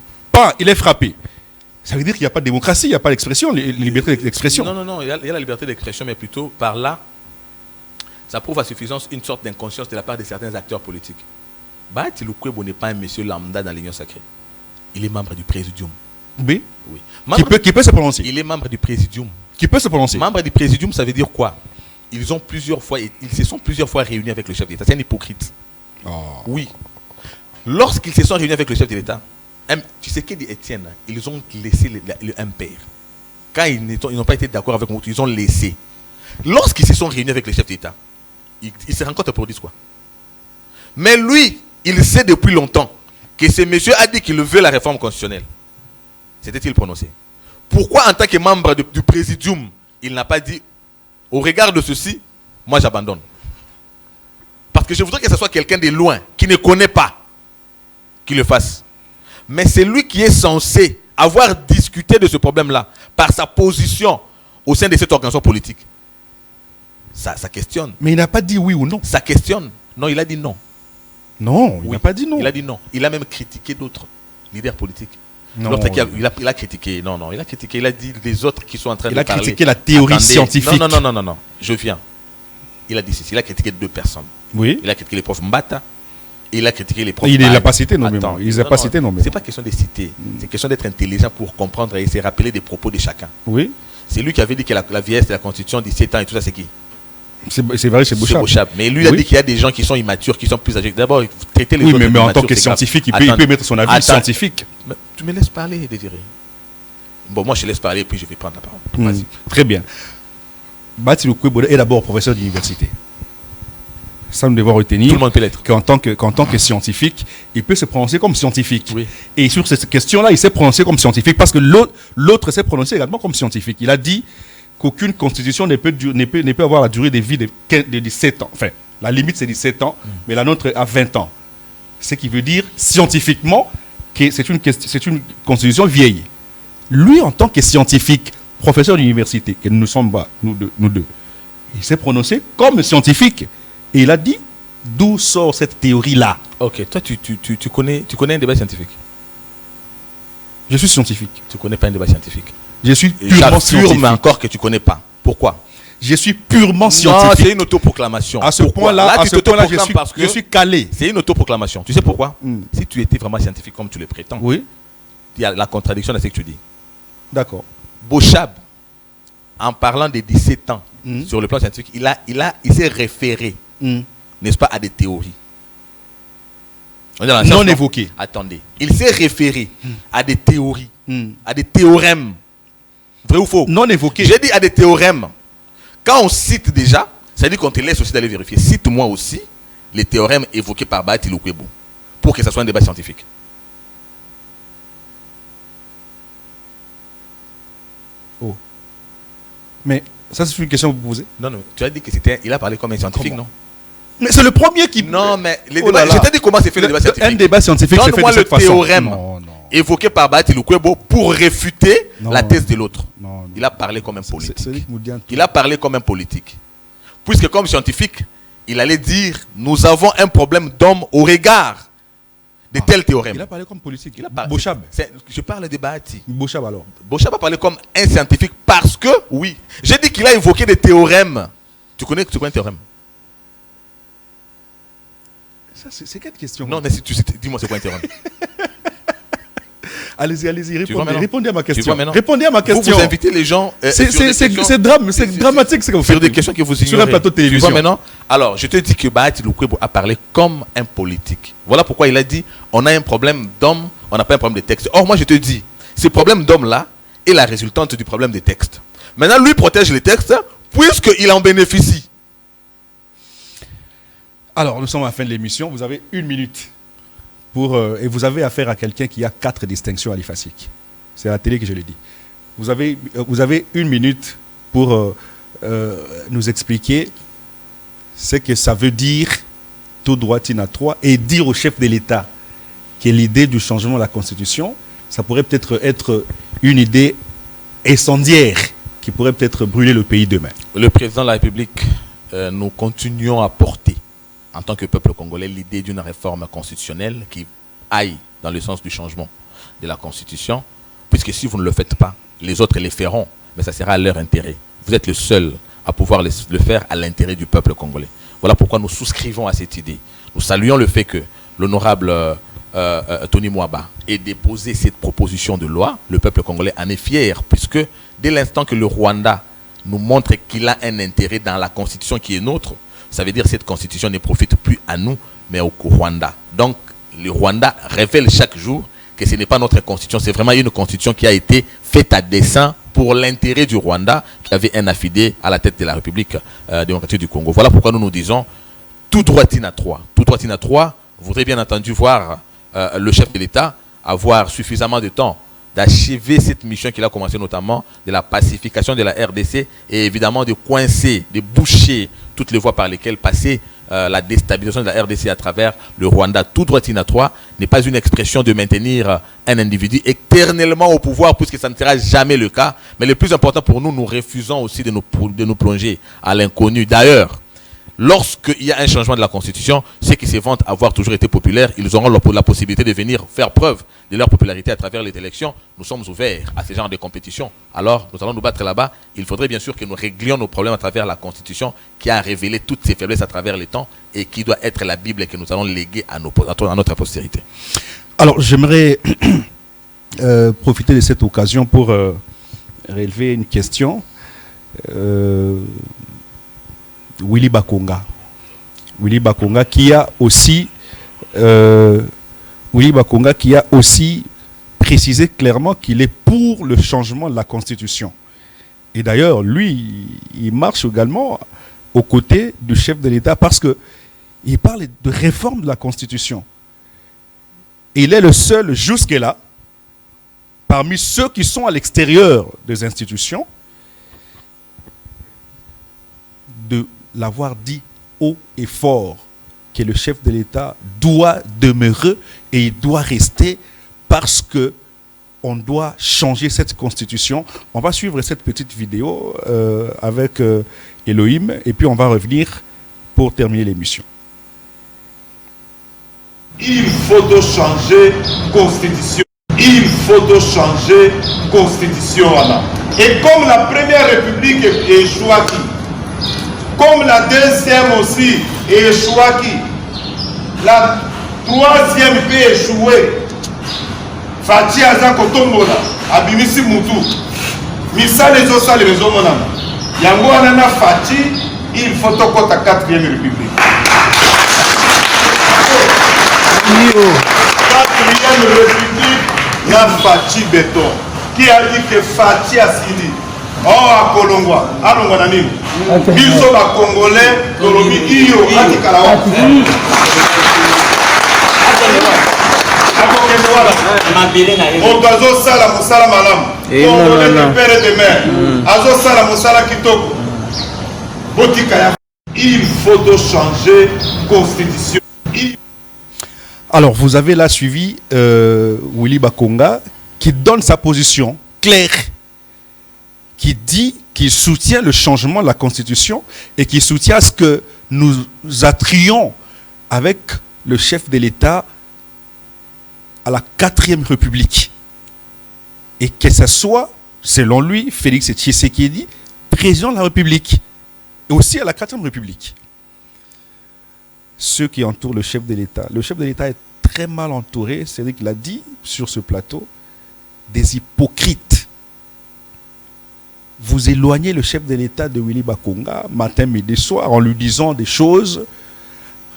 B: il est frappé. Ça veut dire qu'il n'y a pas de démocratie, il n'y a pas d'expression, liberté d'expression.
C: Non, il y a la liberté d'expression, mais plutôt par là, ça prouve à suffisance une sorte d'inconscience de la part de certains acteurs politiques. Bahati Lukwebo n'est pas un monsieur lambda dans l'Union sacrée. Il est membre du Présidium.
B: Oui.
C: Oui.
B: Qui peut se prononcer.
C: Il est membre du Présidium.
B: Qui peut se prononcer.
C: Membre du Présidium, ça veut dire quoi? Ils se sont plusieurs fois réunis avec le chef d'État. C'est un hypocrite.
B: Oh.
C: Oui. Lorsqu'ils se sont réunis avec le chef de l'État, tu sais qu'est dit Étienne, ils ont laissé le MPR. Quand ils n'ont pas été d'accord avec moi, ils ont laissé. Lorsqu'ils se sont réunis avec le chef d'État, ils se rencontrent pour dire quoi? Mais lui, il sait depuis longtemps que ce monsieur a dit qu'il veut la réforme constitutionnelle. S'était-il prononcé? Pourquoi en tant que membre du Présidium, il n'a pas dit, au regard de ceci, moi j'abandonne? Parce que je voudrais que ce soit quelqu'un de loin, qui ne connaît pas, qui le fasse. Mais c'est lui qui est censé avoir discuté de ce problème-là, par sa position au sein de cette organisation politique. Ça questionne.
B: Mais il n'a pas dit oui ou non.
C: Ça questionne. Non, il a dit non.
B: Non, il n'a pas dit non.
C: Il a dit non. Il a même critiqué d'autres leaders politiques.
B: Non,
C: L'autre il a critiqué. Non, il a critiqué. Il a dit les autres qui sont en train de parler.
B: Il a critiqué la théorie scientifique.
C: Non. Je viens. Il a dit ceci. Il a critiqué 2 personnes.
B: Oui.
C: Il a critiqué les profs Mbata. Et il a critiqué les profs.
B: Il ne l'a pas cité nommément. Il ne l'a pas cité nommément.
C: C'est pas question de citer. C'est question d'être intelligent pour comprendre et se rappeler des propos de chacun.
B: Oui.
C: C'est lui qui avait dit que la vieillesse de la Constitution, 17 ans et tout ça, c'est qui?
B: C'est vrai, c'est Bouchab.
C: Mais lui, il a dit qu'il y a des gens qui sont immatures, qui sont plus âgés. D'abord, traiter les autres.
B: Oui, mais en tant que scientifique, il peut mettre son avis scientifique.
C: Mais tu me laisses parler, Désiré. Bon, moi, je te laisse parler et puis je vais prendre la parole. Vas-y.
B: Très bien. Bahati Lukwebo est d'abord professeur d'université. Ça, nous devons retenir.
C: Tout le monde peut l'être.
B: Qu'en tant que scientifique, il peut se prononcer comme scientifique.
C: Oui.
B: Et sur cette question-là, il s'est prononcé comme scientifique parce que l'autre s'est prononcé également comme scientifique. Il a dit qu'aucune constitution ne peut avoir la durée de vie de 17 ans. Enfin, la limite, c'est 17 ans, mais la nôtre a 20 ans. Ce qui veut dire, scientifiquement, que c'est une constitution vieille. Lui, en tant que scientifique, professeur d'université, que nous sommes bas, nous deux, il s'est prononcé comme scientifique. Et il a dit, d'où sort cette théorie-là?
C: Ok, toi, tu connais un débat scientifique?
B: Je suis scientifique.
C: Tu connais pas un débat scientifique?
B: Je suis purement scientifique.
C: Mais encore que tu connais pas. Pourquoi?
B: Je suis purement scientifique.
C: Non, c'est une autoproclamation.
B: À ce point-là, je suis calé.
C: C'est une autoproclamation. Tu sais pourquoi? Si tu étais vraiment scientifique comme tu le prétends,
B: oui,
C: il y a la contradiction dans ce que tu dis.
B: D'accord.
C: Bouchab, en parlant des 17 ans sur le plan scientifique, il s'est référé, n'est-ce pas, à des théories.
B: Non évoquées.
C: Attendez. Il s'est référé à des théories, à des théorèmes. Vrai ou faux?
B: Non évoqué.
C: J'ai dit à des théorèmes. Quand on cite déjà, ça veut dire qu'on te laisse aussi d'aller vérifier. Cite-moi aussi les théorèmes évoqués par Bahati Lukwebo pour que ça soit un débat scientifique.
B: Oh. Mais ça, c'est une question que vous posez?
C: Non, tu as dit il a parlé comme un scientifique, non?
B: Mais c'est le premier qui...
C: Non, mais les débats... Je t'ai dit comment c'est fait le débat scientifique.
B: Un débat scientifique, c'est fait de cette façon.
C: Donne-moi le théorème évoqué par Bahati Lukwebo pour réfuter la thèse de l'autre. Il a parlé comme un politique. Il a parlé comme un politique. Puisque comme scientifique, il allait dire, nous avons un problème d'homme au regard de tel théorème.
B: Il a parlé comme politique.
C: Bouchab. Je parle de Bahati.
B: Bouchab alors.
C: Bouchab a parlé comme un scientifique parce que, oui, j'ai dit qu'il a évoqué des théorèmes. Tu connais un théorème?
B: C'est quelle question?
C: Non, mais dis-moi c'est quoi un théorème?
B: Allez-y, répondez à ma question.
C: Répondez à ma question. Vous invitez les gens.
B: C'est dramatique ce que vous faites.
C: Sur des questions que vous ignorez.
B: Sur un plateau de télévision.
C: Tu vois maintenant? Alors, je te dis que Bahati Lukwebo a parlé comme un politique. Voilà pourquoi il a dit on a un problème d'homme, on n'a pas un problème de texte. Or, moi, je te dis, ce problème d'homme-là est la résultante du problème des textes. Maintenant, lui protège les textes puisqu'il en bénéficie.
B: Alors, nous sommes à la fin de l'émission. Vous avez 1 minute. Et vous avez affaire à quelqu'un qui a 4 distinctions à l'IFASIC. C'est à la télé que je l'ai dit. Vous avez 1 minute pour nous expliquer ce que ça veut dire tout droit à 3 et dire au chef de l'État que l'idée du changement de la Constitution, ça pourrait peut-être être une idée incendiaire qui pourrait peut-être brûler le pays demain.
C: Le président de la République, nous continuons à porter en tant que peuple congolais, l'idée d'une réforme constitutionnelle qui aille dans le sens du changement de la Constitution, puisque si vous ne le faites pas, les autres les feront, mais ça sera à leur intérêt. Vous êtes le seul à pouvoir le faire à l'intérêt du peuple congolais. Voilà pourquoi nous souscrivons à cette idée. Nous saluons le fait que l'honorable Tony Mwaba ait déposé cette proposition de loi. Le peuple congolais en est fier, puisque dès l'instant que le Rwanda nous montre qu'il a un intérêt dans la constitution qui est nôtre, ça veut dire que cette constitution ne profite plus à nous, mais au Rwanda. Donc, le Rwanda révèle chaque jour que ce n'est pas notre constitution, c'est vraiment une constitution qui a été faite à dessein pour l'intérêt du Rwanda, qui avait un affidé à la tête de la République démocratique du Congo. Voilà pourquoi nous nous disons, tout droitine à trois voudrait bien entendu voir le chef de l'État avoir suffisamment de temps d'achever cette mission qu'il a commencé, notamment de la pacification de la RDC et évidemment de coincer, de boucher toutes les voies par lesquelles passer la déstabilisation de la RDC à travers le Rwanda. Tout droitine à trois n'est pas une expression de maintenir un individu éternellement au pouvoir, puisque ça ne sera jamais le cas. Mais le plus important pour nous, nous refusons aussi de nous plonger à l'inconnu. D'ailleurs, lorsqu'il y a un changement de la Constitution, ceux qui se vantent avoir toujours été populaires, ils auront la possibilité de venir faire preuve de leur popularité à travers les élections. Nous sommes ouverts à ce genre de compétition. Alors, nous allons nous battre là-bas. Il faudrait bien sûr que nous réglions nos problèmes à travers la Constitution qui a révélé toutes ses faiblesses à travers les temps et qui doit être la Bible que nous allons léguer à notre postérité.
B: Alors, j'aimerais profiter de cette occasion pour relever une question. Willy Bakonga qui a aussi précisé clairement qu'il est pour le changement de la Constitution. Et d'ailleurs, lui, il marche également aux côtés du chef de l'État parce qu'il parle de réforme de la Constitution. Et il est le seul jusque-là, parmi ceux qui sont à l'extérieur des institutions, de l'avoir dit haut et fort que le chef de l'État doit demeurer et il doit rester parce que on doit changer cette constitution. On va suivre cette petite vidéo avec Elohim et puis on va revenir pour terminer l'émission.
D: Il faut changer constitution. Il faut changer constitution. Et comme la première république est échouée, comme la deuxième aussi est échouée, la troisième peut échouer. Fati aza kotombola abimisi mutu misale ezosala ezomonana yango wana na Fati il faut tokota 4e république. 4e république na Fati Béton qui a dit que Fati asili a kolongwa alongwa na nini biso ba congolais tolobi iyo atikala wa Ogazo sala musala malam. Congolais de père et de mère. Azo sala musala kitoko. Botika. Il faut changer constitution.
B: Alors, vous avez là suivi Willy Bakonga qui donne sa position claire, qui dit qu'il soutient le changement de la Constitution et qui soutient ce que nous attrions avec le chef de l'État à la 4e République. Et que ce soit, selon lui, Félix Tshisekedi, président de la République. Et aussi à la 4e République. Ceux qui entourent le chef de l'État. Le chef de l'État est très mal entouré, c'est lui qui l'a dit sur ce plateau, des hypocrites. Vous éloignez le chef de l'État de Willy Bakonga, matin, midi, soir, en lui disant des choses.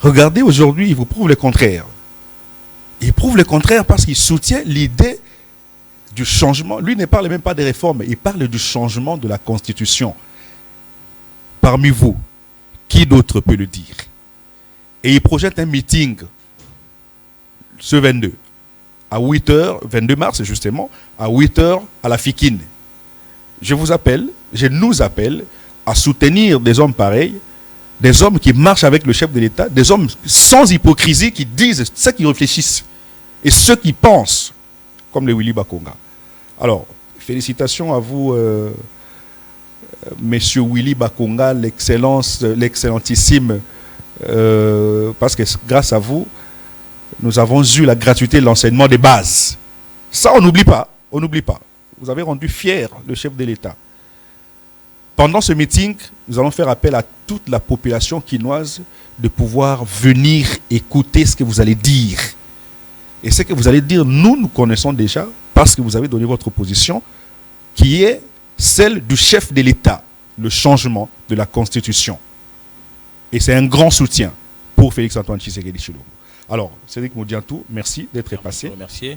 B: Regardez, aujourd'hui, il vous prouve le contraire. Il prouve le contraire parce qu'il soutient l'idée du changement. Lui ne parle même pas des réformes, il parle du changement de la Constitution. Parmi vous, qui d'autre peut le dire? Et il projette un meeting ce 22, à 8h, 22 mars justement, à 8h à la Fikine. Je nous appelle à soutenir des hommes pareils, des hommes qui marchent avec le chef de l'État, des hommes sans hypocrisie qui disent ce qu'ils réfléchissent et ce qu'ils pensent, comme le Willy Bakonga. Alors, félicitations à vous, Monsieur Willy Bakonga, l'excellentissime, parce que grâce à vous, nous avons eu la gratuité de l'enseignement des bases. Ça, on n'oublie pas, on n'oublie pas. vous avez rendu fier le chef de l'État. Pendant ce meeting, nous allons faire appel à toute la population quinoise de pouvoir venir écouter ce que vous allez dire. Et ce que vous allez dire, nous connaissons déjà parce que vous avez donné votre position qui est celle du chef de l'État, le changement de la Constitution. Et c'est un grand soutien pour Félix-Antoine Tshisekedi Tshilombo. Alors, Cédric Modiantou, merci d'être passé.
C: Merci.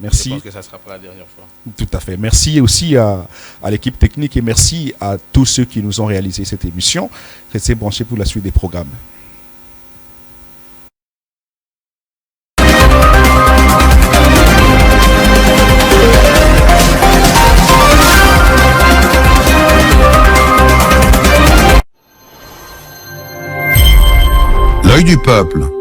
B: Merci.
C: Je pense que ça sera pas la dernière fois.
B: Tout à fait. Merci aussi à l'équipe technique et merci à tous ceux qui nous ont réalisé cette émission. Restez branchés pour la suite des programmes.
A: L'œil du peuple.